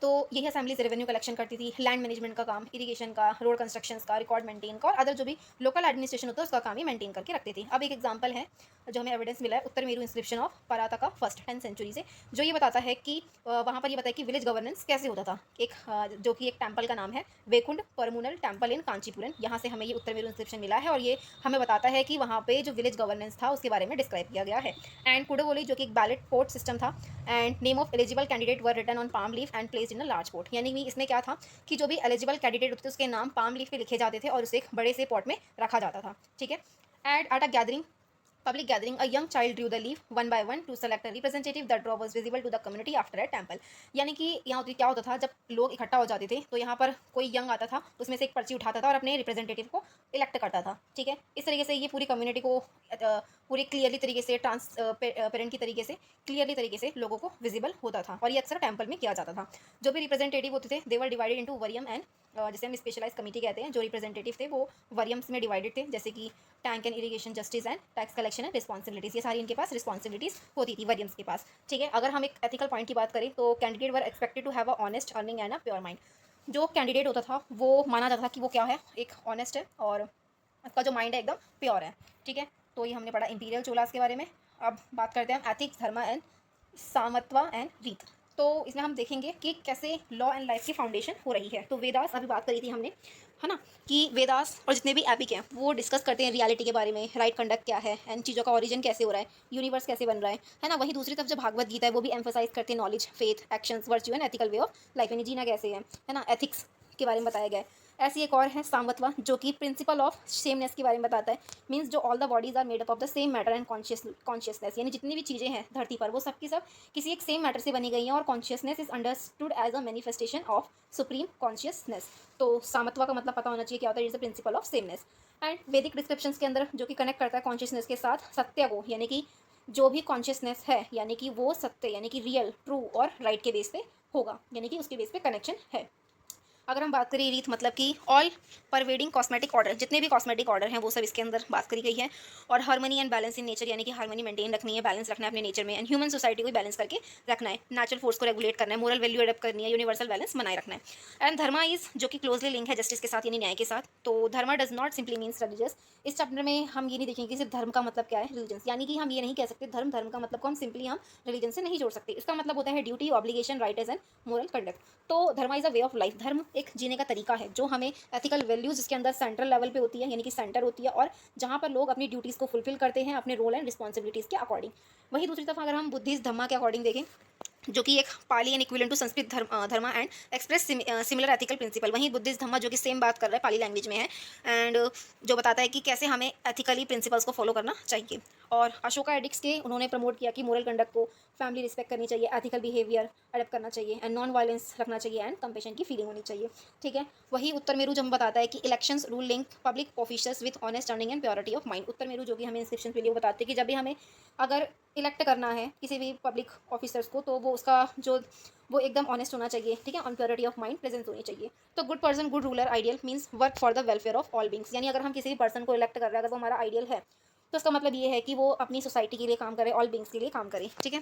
[SPEAKER 1] तो यही असेंबलीज रेवेन्यू कलेक्शन करती थी, लैंड मैनेजमेंट का काम, इरिगेशन का, रोड कंस्ट्रक्शन का, रिकॉर्ड मेंटेन का और अदर जो भी लोकल एडमिनिस्ट्रेशन होता है उसका काम ही मेंटेन करके रखती थी। अब एक एग्जांपल है जो हमें एविडेंस मिला है Uttaramerur inscription of Parantaka first 10th century से, जो ये बताता है कि वहाँ पर ये बताया कि विलेज गवर्नेंस कैसे होता था। एक जो कि एक टेम्पल का नाम है वेकुंड परमुनल टेम्पल इन कांचीपुरम, यहाँ से हमें ये उत्तर मेरू इंस्क्रिप्शन मिला है और ये हमें बताता है कि वहाँ पे जो विलेज गवर्नेंस था उसके बारे में डिस्क्राइब किया गया है। एंड कुडोवोली जो कि एक बैलेट पोर्ट सिस्टम था, and name of eligible candidate were written on palm leaf and placed in a large pot. यानी कि इसमें क्या था कि जो भी एलिजिबल कैंडिडेट होते थे उसके नाम पाम लीफ पे लिखे जाते थे और उसे एक बड़े से पॉट में रखा जाता था। ठीक है, at a gathering public gathering, a young child drew the leaf one by one to select a representative. The draw was visible to the community after a temple. यानी कि यहाँ क्या होता था, जब लोग इकट्ठा हो जाते थे तो यहाँ पर कोई यंग आता था, उसमें से एक पर्ची उठाता था और अपने रिप्रेजेंटेटिव को इलेक्ट करता था। ठीक है, इस तरीके से ये पूरी कम्युनिटी को पूरी क्लियरली तरीके से ट्रांसपेरेंट की तरीके से क्लियरली तरीके से लोगों को विजिबल होता था और ये अक्सर टेम्पल में किया जाता था। जो भी रिप्रेजेंटेटिव होते थे they were divided into variyam and जिसे हम स्पेशलाइज कमेटी कहते हैं। जो रिप्रेजेंटेटिव थे वो वरियम्स में डिवाइडेड थे, जैसे कि tank and irrigation, justice and tax collection and responsibilities, ये सारी इनके पास रिस्पॉन्सिबिलिटीज होती थी वरियम्स के पास। ठीक है, अगर हम एक एथिकल पॉइंट की बात करें तो candidate were expected to have a honest earning and a pure mind. जो कैंडिडेट होता था वो माना जाता था कि वो क्या है, एक ऑनेस्ट है और उसका जो माइंड है एकदम प्योर है। ठीक है, तो ये हमने पढ़ा इंपीरियल चोलास के बारे में। अब बात करते हैं हम एथिक्स, धर्म एंड सामत्वा एंड रीत। तो इसमें हम देखेंगे कि कैसे लॉ एंड लाइफ की फाउंडेशन हो रही है। तो वेदास अभी बात करी थी हमने, है ना, कि वेदास और जितने भी एपिक हैं वो डिस्कस करते हैं रियलिटी के बारे में, राइट कंडक्ट क्या है एंड चीज़ों का ओरिजिन कैसे हो रहा है, यूनिवर्स कैसे बन रहा है ना। वहीं दूसरी तरफ जो भागवत गीता है वो भी एम्फोसाइज करते हैं knowledge, faith, actions, virtue and ethical way of life, यानी जीना कैसे है ना, एथिक्स के बारे में बताया गया है। ऐसी एक और है सामत्वा जो कि प्रिंसिपल ऑफ सेमनेस के बारे में बताता है। मीन्स जो all the bodies are made up of the same matter and consciousness, यानी जितनी भी चीज़ें हैं धरती पर वो सब की सब किसी एक सेम मैटर से बनी गई हैं और consciousness is understood as a manifestation of supreme consciousness. तो सामत्वा का मतलब पता होना चाहिए क्या होता है, is the principle of sameness. And वैदिक डिस्क्रिप्शन के अंदर जो कि कनेक्ट करता है कॉन्शियसनेस के साथ सत्य को, यानी कि जो भी कॉन्शियसनेस है यानी कि वो सत्य यानी कि रियल, ट्रू और राइट के बेस पे होगा, यानी कि उसके बेस पे कनेक्शन है। अगर हम बात करें रीत मतलब कि ऑल परवेडिंग कॉस्मेटिक ऑर्डर, जितने भी कॉस्मेटिक ऑर्डर हैं वो सब इसके अंदर बात करी गई है। और harmony and balance in nature, यानी कि हार्मनी मेंटेन रखनी है, बैलेंस रखना है अपने नेचर में, एंड ह्यूमन सोसाइटी को बैलेंस करके रखना है, नेचुरल फोर्स को रेगुलेट करना है, मोरल वैल्यू अडेप्ट करनी है, यूनिवर्सल बैलेंस बनाए रखना है। एंड धर्मा इज जो कि क्लोजली लिंक है जस्टिस के साथ यानी न्याय के साथ। तो dharma does not simply means religious. इस चैप्टर में हम ये नहीं देखेंगे कि सिर्फ धर्म का मतलब क्या है रिलीजन, यानी कि हम ये नहीं कह सकते धर्म धर्म का मतलब को हम सिंपली हम रिलीजन से नहीं जोड़ सकते। इसका मतलब होता है duty, obligation, rights and moral conduct. तो dharma is a way of life, धर्म एक जीने का तरीका है जो हमें एथिकल वैल्यूज जिसके अंदर सेंट्रल लेवल पे होती है, यानी कि सेंटर होती है और जहाँ पर लोग अपनी ड्यूटीज़ को फुलफिल करते हैं अपने रोल एंड रिस्पॉन्सिबिलिटीज़ के अकॉर्डिंग। वहीं दूसरी तरफ अगर हम बुद्धिस्ट धम्मा के अकॉर्डिंग देखें जो कि एक Pali and equivalent to Sanskrit dharma and express similar ethical principle. वहीं बुद्धिस्ट धम्मा जो कि सेम बात कर रहा है पाली लैंग्वेज में है एंड जो बताता है कि कैसे हमें एथिकली प्रिंसिपल्स को फॉलो करना चाहिए। और अशोका एडिक्स के उन्होंने प्रमोट किया कि मोरल कंडक्ट को, फैमिली रिस्पेक्ट करनी चाहिए, एथिकल बिहेवियर अडेप्ट करना चाहिए एंड नॉन वायलेंस रखना चाहिए एंड कंपेशन की फीलिंग होनी चाहिए। ठीक है, वही उत्तर मेरू जो हमें बताता है कि elections rule link public officers with honest earning and purity of mind. Uttaramerur जो कि हमें इंस्क्रिप्शन के लिए बताते हैं कि जब भी हमें अगर इलेक्ट करना है किसी भी पब्लिक ऑफिसर्स को तो वो उसका जो वो एकदम ऑनेस्ट होना चाहिए। ठीक है, on purity of mind presence होनी चाहिए। तो good person, good ruler, ideal means work for the welfare of all beings, यानी अगर हम किसी भी पर्सन को इलेक्ट कर रहे हैं अगर वो हमारा आइडियल है तो उसका मतलब ये है कि वो अपनी सोसाइटी के लिए काम करे, ऑल बींग्स के लिए काम करे। ठीक है,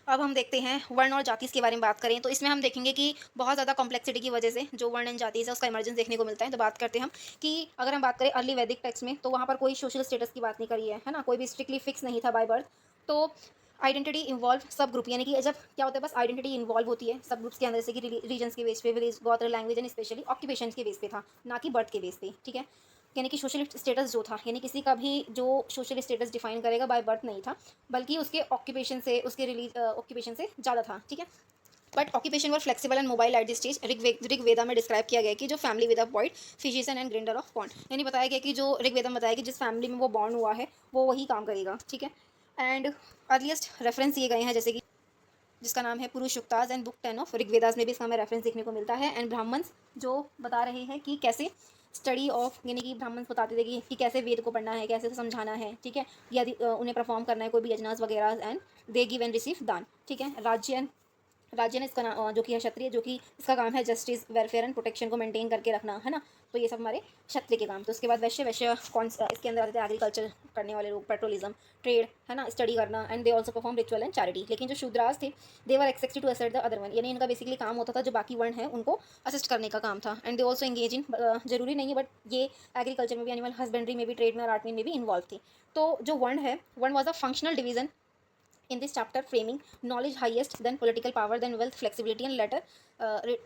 [SPEAKER 1] अब हम देखते हैं वर्ण और जाति के बारे में बात करें तो इसमें हम देखेंगे कि बहुत ज़्यादा कॉम्प्लेक्सिटी की वजह से जो वर्ण एंड जाति है उसका इमर्जेंस देखने को मिलता है। तो बात करते हैं हम कि अगर हम बात करें अर्ली वैदिक टेक्स्ट में तो वहाँ पर कोई सोशल स्टेटस की बात नहीं करी है ना, कोई भी स्ट्रिक्टली फिक्स नहीं था बाय बर्थ। तो आइडेंटिटी इन्वॉल्व सब ग्रुप, यानी कि जब क्या होता है बस आइडेंटिटी इन्वॉल्व होती है सब ग्रुप्स के अंदर से कि रीजन्स के बेस पे, विलेज, गोत्र, लैंग्वेज एंड स्पेशली ऑक्यूपेशन के बेस पे था, ना कि बर्थ के बेस पे। ठीक है, यानी कि सोशल स्टेटस जो था यानी किसी का भी जो सोशल स्टेटस डिफाइन करेगा बाय बर्थ नहीं था बल्कि उसके ऑक्यूपेशन से, उसके ऑक्यूपेशन से ज़्यादा था। ठीक है, but occupation were flexible and mobile at this stage. Rigveda में डिस्क्राइब किया गया है कि जो family with a point physician and grinder of pond, यानी बताया गया कि जो ऋग्वेदा में बताया कि जिस फैमिली में वो बॉर्न हुआ है वो वही काम करेगा। ठीक है, एंड अर्लीस्ट रेफरेंस दिए गए हैं जैसे कि जिसका नाम है पुरुषुक्ताज एंड बुक 10 ऑफ ऋग्वेदास में भी इसका हमें रेफरेंस देखने को मिलता है। एंड ब्राह्मण्स जो बता रहे हैं कि कैसे स्टडी ऑफ, यानी कि ब्राह्मण बताते थे कि कैसे वेद को पढ़ना है, कैसे समझाना है, ठीक है, यदि उन्हें परफॉर्म करना है कोई भी यजनास वगैरह, and they give and receive दान, ठीक है। राज्य ने इसका जो कि है क्षत्रिय, जो कि इसका काम है जस्टिस, वेलफेयर एंड प्रोटेक्शन को मेंटेन करके रखना, है ना। तो ये सब हमारे क्षत्रिय के काम। तो उसके बाद वैश्य, कौन इसके अंदर आते थे एग्रीकल्चर करने वाले लोग, पेट्रोलिज्म, ट्रेड, है ना, स्टडी करना, and they also perform ritual and charity. लेकिन जो शूद्रास थे, they were expected to assist the other one, यानी इनका बेसिकली काम होता था जो बाकी वर्ण है उनको असिस्ट करने का काम था। And they also engage in, जरूरी नहीं है बट ये एग्रीकल्चर में भी, एनिमल हस्बेंड्री में भी, ट्रेड में और आर्ट में भी इन्वॉल्व थी। तो जो वर्ण है, वर्ण was a functional division in this chapter framing knowledge highest then political power then wealth flexibility and later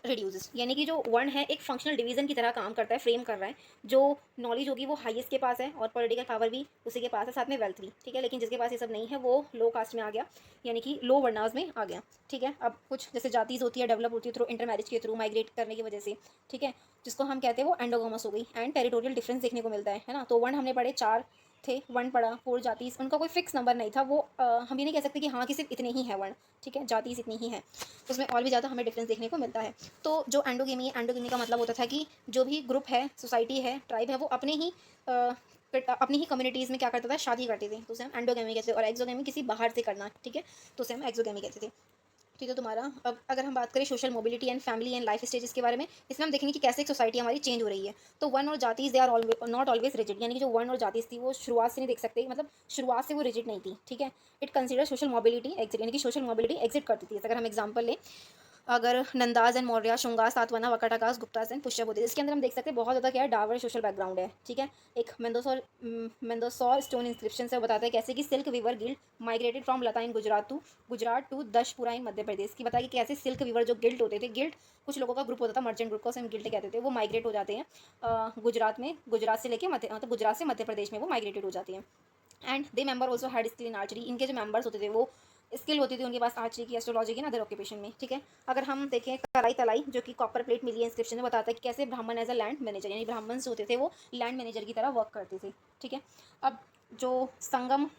[SPEAKER 1] reduces, यानी कि जो वर्ण है एक फंक्शनल डिवीजन की तरह काम करता है, फ्रेम कर रहा है। जो नॉलेज होगी वो हाईएस्ट के पास है और पॉलिटिकल पावर भी उसी के पास है, साथ में वेल्थ भी, ठीक है। लेकिन जिसके पास ये सब नहीं है वो लो कास्ट में आ गया, यानी कि लो वर्णास में आ गया, ठीक है। अब कुछ जैसे जातीज होती है, डेवलप होती है थ्रू इंटर मैरिज के थ्रू, माइग्रेट करने की वजह से, ठीक है, जिसको हम कहते हैं वो एंडोगोमस हो गई। एंड टेरिटोरियल डिफरेंस देखने को मिलता है ना। तो वर्ण हमने पढ़े 4 थे, वर्ण पढ़ा, 4 जातीज, उनका कोई फिक्स नंबर नहीं था। वो हम ये नहीं कह सकते कि हाँ कि सिर्फ इतने ही है वर्ण, ठीक है, जातीज इतनी ही है, उसमें और भी ज़्यादा हमें डिफरेंस देखने को मिलता है। तो जो एंडोगेमी का मतलब होता था कि जो भी ग्रुप है, सोसाइटी है, ट्राइब है, वो अपनी ही कम्युनिटीज़ में क्या करता था, शादी करते थे, तो उसे हम एंडोगेमी कहते थे। और एक्सोगेमी किसी बाहर से करना, ठीक है, तो उसे हम एक्सोगेमी कहते थे। ठीक है तुम्हारा। अब अगर हम बात करें social mobility and family and life stages के बारे में, इसमें हम देखेंगे कि कैसे एक सोसाइटी हमारी चेंज हो रही है। तो वन और jatis they are not always rigid, यानी कि जो वन और जातीज थी वो शुरुआत से नहीं देख सकते, मतलब शुरुआत से वो रिजिड नहीं थी, ठीक है। It consider social mobility exit, यानी कि सोशल मोबिलिटी एग्जिट करती थी। अगर हम एग्जाम्पल लें, अगर नंदाज एंड मौर्य, शुंगा, सातवाहना, वकाटकास, गुप्तास एंड पुष्यभूति, इसके अंदर हम देख सकते हैं बहुत ज़्यादा क्या है, डाइवर्स सोशल बैकग्राउंड है, ठीक है। एक मेंदोसौर स्टोन इंस्क्रिप्शन से बताता है कैसे कि silk weaver guild migrated from Lata in Gujarat to Dashapura in Madhya Pradesh की, बताया कि कैसे सिल्क वीवर जो गिल्ड होते थे, गिल्ड कुछ लोगों का ग्रुप होता था, मर्चेंट ग्रुप को हम गिल्ड कहते थे, वो माइग्रेट हो जाते हैं गुजरात में, गुजरात से लेके मतलब गुजरात से मध्य प्रदेश में वो माइग्रेटेड हो जाती हैं। And they member also had skill in archery, इनके जो मेंबर्स होते थे वो स्किल होती थी उनके पास आर्चरी की, एस्ट्रोलॉजी की, अदर ऑक्यूपेशन में, ठीक है। अगर हम देखें कराई तलाई, जो कि कॉपर प्लेट मिली है इंस्क्रिप्शन में, बताता है कि कैसे ब्राह्मण एज अ लैंड मैनेजर, यानी ब्राह्मण जो होते थे वो लैंड मैनेजर की तरह वर्क करते थे, ठीक है। अब जो संगम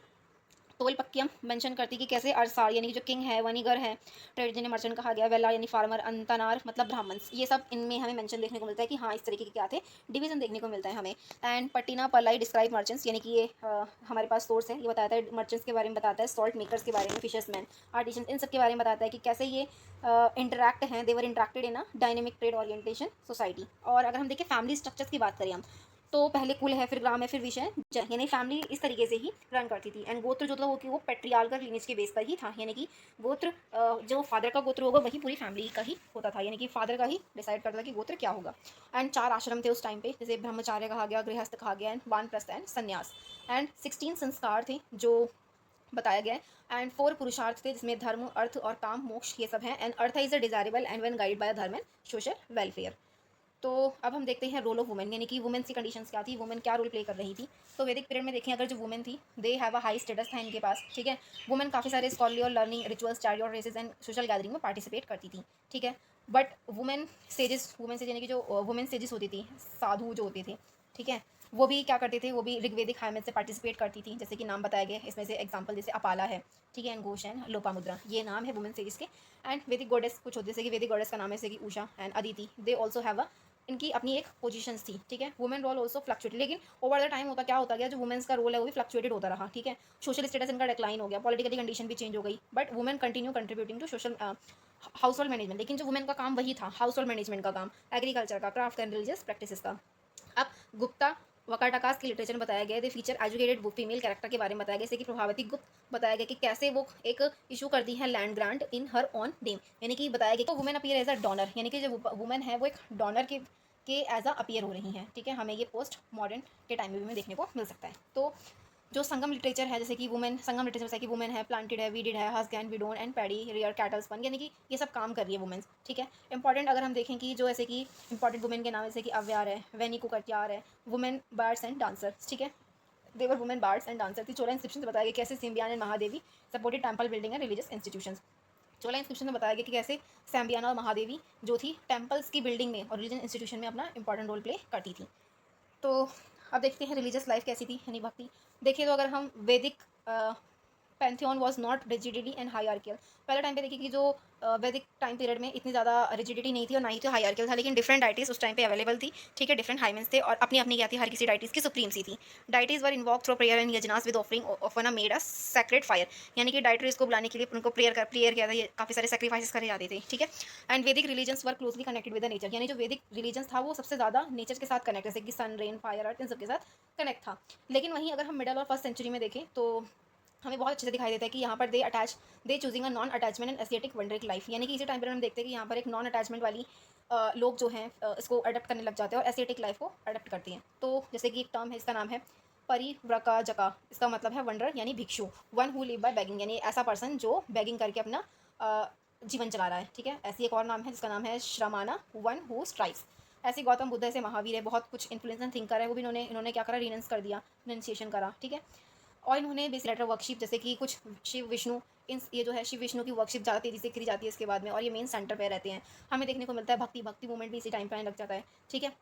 [SPEAKER 1] तोलपक्यम मेंशन करती कि कैसे अरसार, यानी कि जो किंग है, वनीगर है, ट्रेड जिन्हें मर्चेंट कहा गया, वेला यानी फार्मर, अंतनार मतलब ब्राह्मण, ये सब इनमें हमें मेंशन देखने को मिलता है कि हाँ इस तरीके के क्या थे, डिवीजन देखने को मिलता है हमें। एंड पट्टिना पलाई डिस्क्राइब मर्चेंट्स, यानी कि ये हमारे पास सोर्स है, ये बताता है मर्चेंट्स के बारे में, बताता है सॉल्ट मेकर्स के बारे में, फिशर्समैन, आर्टिशन, इन सब के बारे में बताता है कि कैसे ये इंटरैक्ट हैं, they were interacted in a dynamic trade orientation society. और अगर हम देखें फैमिली स्ट्रक्चर्स की बात करें हम, तो पहले कुल है, फिर ग्राम है, फिर विषय जय, यानी फैमिली इस तरीके से ही रन करती थी। एंड गोत्र जो था वो कि वो पेट्रियार्कल लिनेज के बेस पर ही था, यानी कि गोत्र जो फादर का गोत्र होगा वही पूरी फैमिली का ही होता था, यानी कि फादर का ही डिसाइड करता था कि गोत्र क्या होगा। एंड 4 आश्रम थे उस टाइम पे, जैसे ब्रह्मचार्य कहा गया, गृहस्थ कहा गया, एंड वानप्रस्थ एंड संन्यास। एंड 16 संस्कार थे जो बताया गया है। एंड 4 पुरुषार्थ थे जिसमें धर्म, अर्थ और काम, मोक्ष, ये सब हैं। And artha is a desirable end when guide by dharma and social welfare. तो अब हम देखते हैं रोल ऑफ वुमेन, यानी कि वुमेन की कंडीशंस क्या थी, वुमेन क्या रोल प्ले कर रही थी। तो वैदिक पीरियड में देखें अगर जो वुमेन थी, they have a high status था इनके पास, ठीक है। वुमेन काफ़ी सारे स्कॉलरली और लर्निंग रिचुअल्स, चैरिटी और रेसेस एंड सोशल गैदरिंग में पार्टिसिपेट करती थी, ठीक है। बट वुमेन सेज यानी कि जो वुमेन सेजेस होती थी, साधु जो होते थे, ठीक है, वो भी क्या करते थे, वो भी ऋग्वेदिक हायमेट से पार्टिसिपेट करती थी, जैसे कि नाम बताए गए इसमें से एग्जाम्पल जैसे अपाला है, ठीक है, एंड घोष एंड लोपामुद्रा, ये नाम है वुमेन सेजेस के। एंड वैदिक गॉडेस कुछ होते जैसे कि वैदिक गॉडेस का नाम है जैसे कि Usha and Aditi, they also have a, इनकी अपनी एक पोजीशंस थी, ठीक है। वुमेन रोल ऑल्सो फ्लक्चुएटेड, लेकिन ओवर द टाइम क्या होता गया, जो वुमेन्स का रोल है वो भी फ्लक्चुएटेड होता रहा, ठीक है। सोशल स्टेटस इनका डिक्लाइन हो गया, पॉलिटिकली कंडीशन भी चेंज हो गई, but women continue contributing to social household management, लेकिन जो वुमेन का काम वही था, हाउस होल्ड मैनेजमेंट का काम, एग्रीकल्चर का, क्राफ्ट एंड रिलीजियस प्रैक्टिसेस का। अब गुप्ता वकाटकास के लिटरेचर में बताया गया है, फीचर एजुकेटेड फीमेल कैरेक्टर के बारे में बताया गया, जैसे कि प्रभावती गुप्त बताया गया कि कैसे वो एक इशू करती है land grant in her own name, यानी कि बताया गया कि women appear as a donor, यानी कि जो वुमेन है वो एक डोनर के एज अ अपीयर हो रही हैं, ठीक है। हमें ये पोस्ट मॉडर्न के टाइम में भी देखने को मिल सकता है। तो जो संगम लिटरेचर है, जैसे कि वुमेन, संगम लिटरेचर जैसे कि वुमेन है, प्लांटेड है, वीडिड है, हस्गैंड, विडोन and paddy, reared, cattle, spun, यानी कि ये सब काम कर रही है वुमेन्स, ठीक है। इंपॉर्टेंट अगर हम देखें कि जो ऐसे कि इंपॉर्टेंट वुमेन के नाम जैसे कि अव्यार है, वैनी कुकरत्यार है, वुमेन बार्ड्स एंड डांसर्स, ठीक है, they were women bards and dancer थी। चोला इंस्क्रिप्शन से बताया गया कैसे Sembiyan and Mahadevi supported temple building and religious institutions. Chola inscription में बताया गया कि कैसे सैम्बियाना और महादेवी जो थी टेम्पल्स की बिल्डिंग में और रिलीजन इंस्टीट्यूशन में अपना इंपॉर्टेंट रोल प्ले करती थी। तो अब देखते हैं रिलीजियस लाइफ कैसी थी, यानी भक्ति। देखिए तो अगर हम वैदिक Pantheon was not rigidity and hierarchical. पहले टाइम पे देखिए कि जो वैदिक टाइम पीरियड में इतनी ज़्यादा रिजिडिटी नहीं थी और ना ही तो हायरार्कियल था, लेकिन डिफरेंट डाइटीज उस टाइम पे अवेलेबल थी, ठीक है, डिफरेंट हाइमेंस थे और अपनी अपनी क्या थी, हर किसी डाइटीज की सुप्रीमसी थी। Deities were invoked through prayer and yajnas with offering often a made a sacred fire, यानी कि डाइटरीज को बुलाने के लिए उनको प्रेयर किया था, ये काफ़ी सारे सेक्रीफाइसेस करे जाते थे, ठीक है। एंड वैदिक religions were closely connected with the nature, यानी जो वैदिक रिलीजन था वो सबसे ज़्यादा नेचर के साथ कनेक्ट, जैसे कि सन, रेन, फायर, अर्थ, इन सबके साथ कनेक्ट था। लेकिन वहीं अगर हम मिडल और फर्स्ट सेंचुरी में देखें तो हमें बहुत अच्छे से दिखाई देता है कि यहाँ पर they choosing a non attachment and aesthetic wandering life, यानी कि इसी टाइम पर हम देखते हैं कि यहाँ पर एक नॉन अटैचमेंट वाली लोग जो हैं इसको अडप्ट करने लग जाते हैं और एस्थेटिक लाइफ को अडप्ट करते हैं। तो जैसे कि एक टर्म है, इसका नाम है परिव्रकाजका, इसका मतलब है वंडर यानी भिक्षु, one who live by begging, यानी ऐसा पर्सन जो बेगिंग करके अपना जीवन चला रहा है, ठीक है। ऐसी एक और नाम है जिसका नाम है श्रमाना, वन हु स्ट्राइव्स। ऐसे गौतम बुद्ध ऐसे महावीर है, बहुत कुछ इन्फ्लुएंसर थिंकर है, वो भी इन्होंने क्या करा, रिनेंस कर दिया, रिनेंसिएशन करा, ठीक है। और इन्होंने बेसिक लेटर वर्कशिप, जैसे कि कुछ शिव विष्णु, इन ये जो है शिव विष्णु की वर्कशिप ज़्यादा तेज़ी से करी जाती है इसके बाद में, और ये मेन सेंटर पे रहते हैं। हमें देखने को मिलता है भक्ति मूवमेंट भी इसी टाइम पे आने लग जाता है, ठीक है।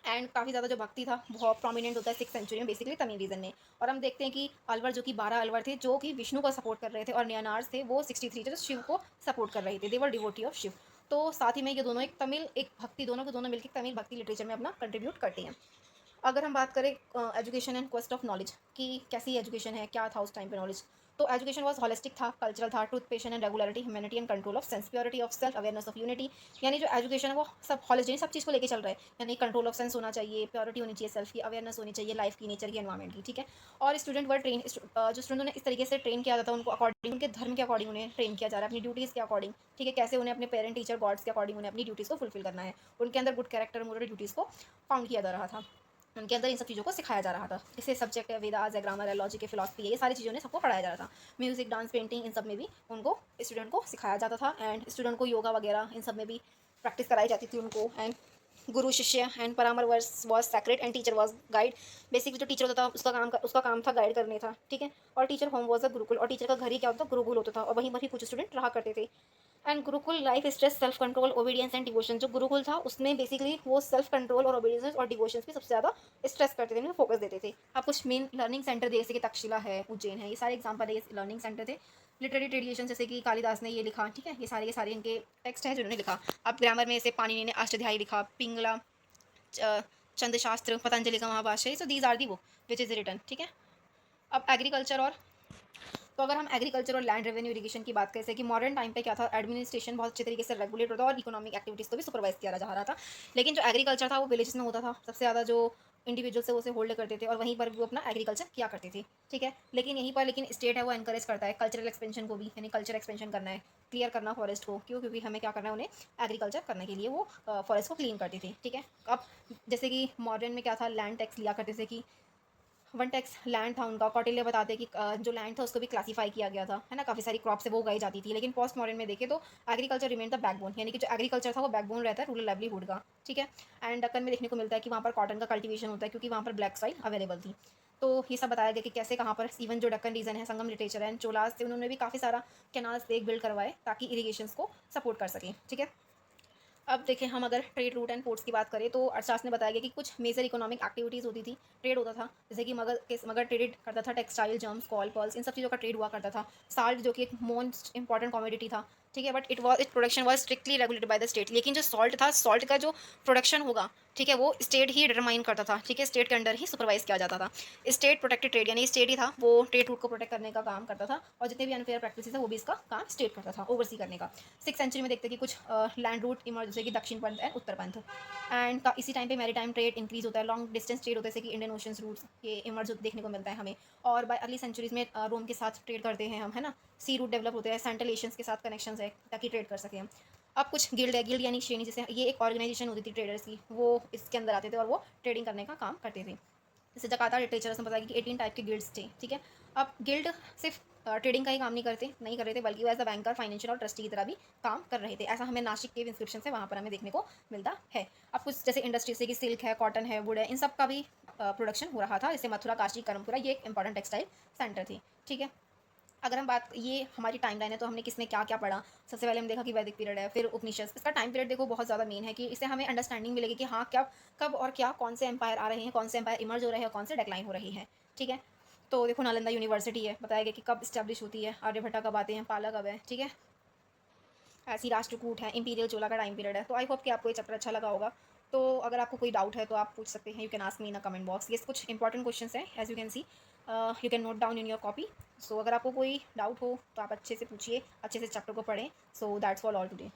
[SPEAKER 1] एंड काफ़ी ज़्यादा जो भक्ति था बहुत प्रोमिनेंट होता है 6th सेंचुरी में, बेसिकली तमिल रीजन में। और हम देखते हैं कि अलवर, जो कि 12 अलवर थे जो कि विष्णु को सपोर्ट कर रहे थे, और नयनार्स थे वो 63 थे जो शिव को सपोर्ट कर रहे थे, they were devotee of Shiv. तो साथ ही में ये दोनों एक तमिल एक भक्ति, दोनों के दोनों मिलकर तमिल भक्ति लिटरेचर में अपना कंट्रीब्यूट करते हैं। अगर हम बात करें education and quest of knowledge कि कैसी एजुकेशन है, क्या था उस टाइम पे नॉलेज, तो एजुकेशन वाज होलिस्टिक था, कल्चरल था, truth, passion and regularity, humanity and control of sense, purity of self, awareness of unity. यानी जो एजुकेशन है वो सब हॉलिस्टिक, सब चीज़ को लेके चल रहा है, यानी कंट्रोल ऑफ सेंस होना चाहिए, प्योरिटी होनी चाहिए सेल्फ की, अवेयरनेस होनी चाहिए लाइफ की, नेचर की, एनवायरमेंट की, ठीक है। और स्टूडेंट वर ट्रेन, जो स्टूडेंट उन्हें इस तरीके से ट्रेन किया जाता है, उनको अकॉर्डिंग उनके धर्म के अकॉर्डिंग उन्हें ट्रेन किया जा रहा है, अपनी ड्यूटीज़ के अकॉर्डिंग, ठीक है, कैसे उन्हें अपने पेरेंट, टीचर, गॉड्स के अकॉर्डिंग उन्हें अपनी ड्यूटीज़ को फुलफिल करना है, उनके अंदर गुड कैरेक्टर, मोरल ड्यूटीज़ को फाउंड किया जा रहा था, उनके अंदर इन सब चीज़ों को सिखाया जा रहा था। जैसे सब्जेक्ट है, वेदास है, ग्रामर है, लॉजिक है, फिलॉसफी है, ये सारी चीज़ों ने सबको पढ़ाया जा रहा था। म्यूजिक, डांस, पेंटिंग, इन सब में भी उनको स्टूडेंट को सिखाया जाता था, एंड स्टूडेंट को योगा वगैरह इन सब में भी प्रैक्टिस कराई जाती थी उनको। And guru shishya and parampara was sacred and teacher was guide. Basically जो टीचर होता था उसका काम था गाइड करने था, ठीक है। और teacher home was a Gurukul, और टीचर का घर ही क्या होता था, गुरुकुल होता था, और वहीं पर ही कुछ स्टूडेंट रहा करते थे। And Gurukul life stress self control, obedience and devotion, जो गुरुकुल था उसमें बेसिकली वो सेल्फ कंट्रोल और ओबीडियंस और डिवोशन पे सबसे ज़्यादा स्ट्रेस करते थे, फोकस देते थे। आप कुछ मेन लर्निंग सेंटर जैसे कि तक्षशिला है, उज्जैन है, ये सारे एग्जाम्पल है, ये लर्निंग सेंटर थे। लिटरेरी ट्रेडिशन, जैसे कि कालिदास ने ये लिखा, ठीक है, ये सारे इनके टेक्स्ट हैं जिन्होंने लिखा। आप ग्रामर में जैसे पाणिनि ने अष्टाध्यायी लिखा, पिंगला, चंद्रशास्त्र, पतंजलि का Mahabhashya, so these are the book which is written, ठीक है। अब एग्रीकल्चर और, तो अगर हम एग्रीकल्चर और लैंड रेवेन्यू इरिगेशन की बात करें, जैसे कि मॉडर्न टाइम पे क्या था, एडमिनिस्ट्रेशन बहुत अच्छे तरीके से रेगुलेट होता था और इकोनॉमिक एक्टिविटीज़ को भी सुपरवाइज किया जा रहा था। लेकिन जो एग्रीकल्चर था वो विलेजेस में होता था, सबसे ज़्यादा जो इंडिविजुअल से उसे होल्ड करते थे और वहीं पर वो अपना एग्रीकल्चर किया करते थे, ठीक है। लेकिन यहीं पर स्टेट है वो एनकरेज करता है कल्चरल एक्सपेंशन को भी, यानी कल्चर एक्सपेंशन करना है, क्लियर करना फॉरेस्ट को, क्यों, क्योंकि हमें क्या करना है, उन्हें एग्रीकल्चर करने के लिए वो फॉरेस्ट को क्लीन करती थी, ठीक है। अब जैसे कि मॉडर्न में क्या था, लैंड टैक्स लिया करते थे कि वन टैक्स लैंड था उनका। कौटिल्य बताते हैं कि जो लैंड था उसको भी क्लासीफाई किया गया था, है ना, काफ़ी सारी क्रॉप से वो उगाई जाती थी। लेकिन पोस्ट मॉडर्न में देखें तो एग्रीकल्चर रिमेन द बैकबोन, यानी कि जो एग्रीकल्चर था वो बैकबोन रहता है रूरल लाइवलीहुड का, ठीक है। एंड दक्कन में देखने को मिलता है कि वहाँ पर कॉटन का कल्टीवेशन होता है क्योंकि वहाँ पर ब्लैक सॉइल अवेलेबल थी। तो ये सब बताया गया कि कैसे कहाँ पर इवन जो डक्कन रीजन है, संगम लिटरेचर एंड चोलास थे, उन्होंने भी काफ़ी सारा कैनाल्स लेक बिल्ड करवाए ताकि इरीगेशन को सपोर्ट कर सकें, ठीक है। अब देखें हम अगर ट्रेड रूट एंड पोर्ट्स की बात करें तो अर्थशास्त्र ने बताया गया कि कुछ मेजर इकोनॉमिक एक्टिविटीज़ होती थी, ट्रेड होता था, जैसे कि मगर ट्रेड करता था टेक्सटाइल, जम्स, कॉल, पर्ल्स, इन सब चीज़ों का ट्रेड हुआ करता था। साल्ट जो कि एक मोस्ट इंपॉर्टेंट कमोडिटी था, ठीक है, but it production was strictly regulated by the state. लेकिन जो सॉल्ट था, सॉल्ट का जो प्रोडक्शन होगा, ठीक है, वो स्टेट ही डिटरमाइन करता था, ठीक है, स्टेट के अंडर ही सुपरवाइज किया जाता था। स्टेट प्रोटेक्टेड ट्रेड, यानी स्टेट ही था वो ट्रेड रूट को प्रोटेक्ट करने का काम करता था, और जितने भी अनफेयर प्रैक्टिस है वो भी इसका काम स्टेट करता था, ओवरसी करने का। 6th सेंचुरी में देखते हैं कि कुछ लैंड रूट इमर्ज, जैसे कि दक्षिण पंथ एंड उत्तर पंथ, एंड इसी टाइम पे मैरीटाइम ट्रेड इंक्रीज होता है, लॉन्ग डिस्टेंस ट्रेड होता है, जैसे कि इंडियन ओशंस रूट्स ये इमर्ज देखने को मिलता है हमें। और बाय अर्ली सेंचुरीज में रोम के साथ ट्रेड करते हैं हम, है ना, सी रूट डेवलप होते हैं, सेंट्रल एशियंस के साथ कनेक्शंस है ताकि ट्रेड कर सकें हम। अब कुछ गिल्ड है, गिल्ड यानी श्रेणी, जैसे ये एक ऑर्गेनाइजेशन होती थी ट्रेडर्स की, वो इसके अंदर आते थे और वो ट्रेडिंग करने का काम करते थे। जैसे जकाता लिटरेचर में बताया कि 18 टाइप के गिल्ड्स थे, ठीक है। अब गिल्ड सिर्फ ट्रेडिंग का ही काम नहीं कर रहे थे, बल्कि वो एज अ बैंकर, फाइनेंशियल और ट्रस्टी की तरह भी काम कर रहे थे। ऐसा हमें नासिक के इंस्क्रिप्शन से वहाँ पर हमें देखने को मिलता है। अब कुछ जैसे इंडस्ट्री से कि सिल्क है, कॉटन है, वुड है, इन सब का भी प्रोडक्शन हो रहा था। जैसे मथुरा, काशी, कर्मपुरा ये एक इंपॉर्टेंट टेक्सटाइल सेंटर थी, ठीक है। अगर हम बात, ये हमारी टाइम लाइन है, तो हमने किसने क्या क्या पढ़ा। सबसे पहले हम देखा कि वैदिक पीरियड है, फिर उपनिषद। इसका टाइम पीरियड देखो बहुत ज़्यादा मेन है कि इससे हमें अंडरस्टैंडिंग मिलेगी कि हाँ क्या, कब और क्या, कौन से एम्पायर आ रहे हैं, कौन से एम्पायर इमर्ज हो रहे हैं, कौन से डेक्लाइन हो रही है, ठीक है। तो देखो नालंदा यूनिवर्सिटी है, बताया गया कि कब इस्टेब्लिश होती है, आर्यभट्टा कब आते हैं, पाला कब है, ठीक है। ऐसी राष्ट्रकूट है, इंपीरियल चोला का टाइम पीरियड है। तो आई होप कि आपको ये चैप्टर अच्छा लगा होगा। तो अगर आपको कोई डाउट है तो आप पूछ सकते हैं, you can ask me in a comment box. ये कुछ इंपॉर्टेंट क्वेश्चंस हैं, as you can see, you can note down in your copy. So अगर आपको कोई डाउट हो तो आप अच्छे से पूछिए, अच्छे से चैप्टर को पढ़ें। So that's all today.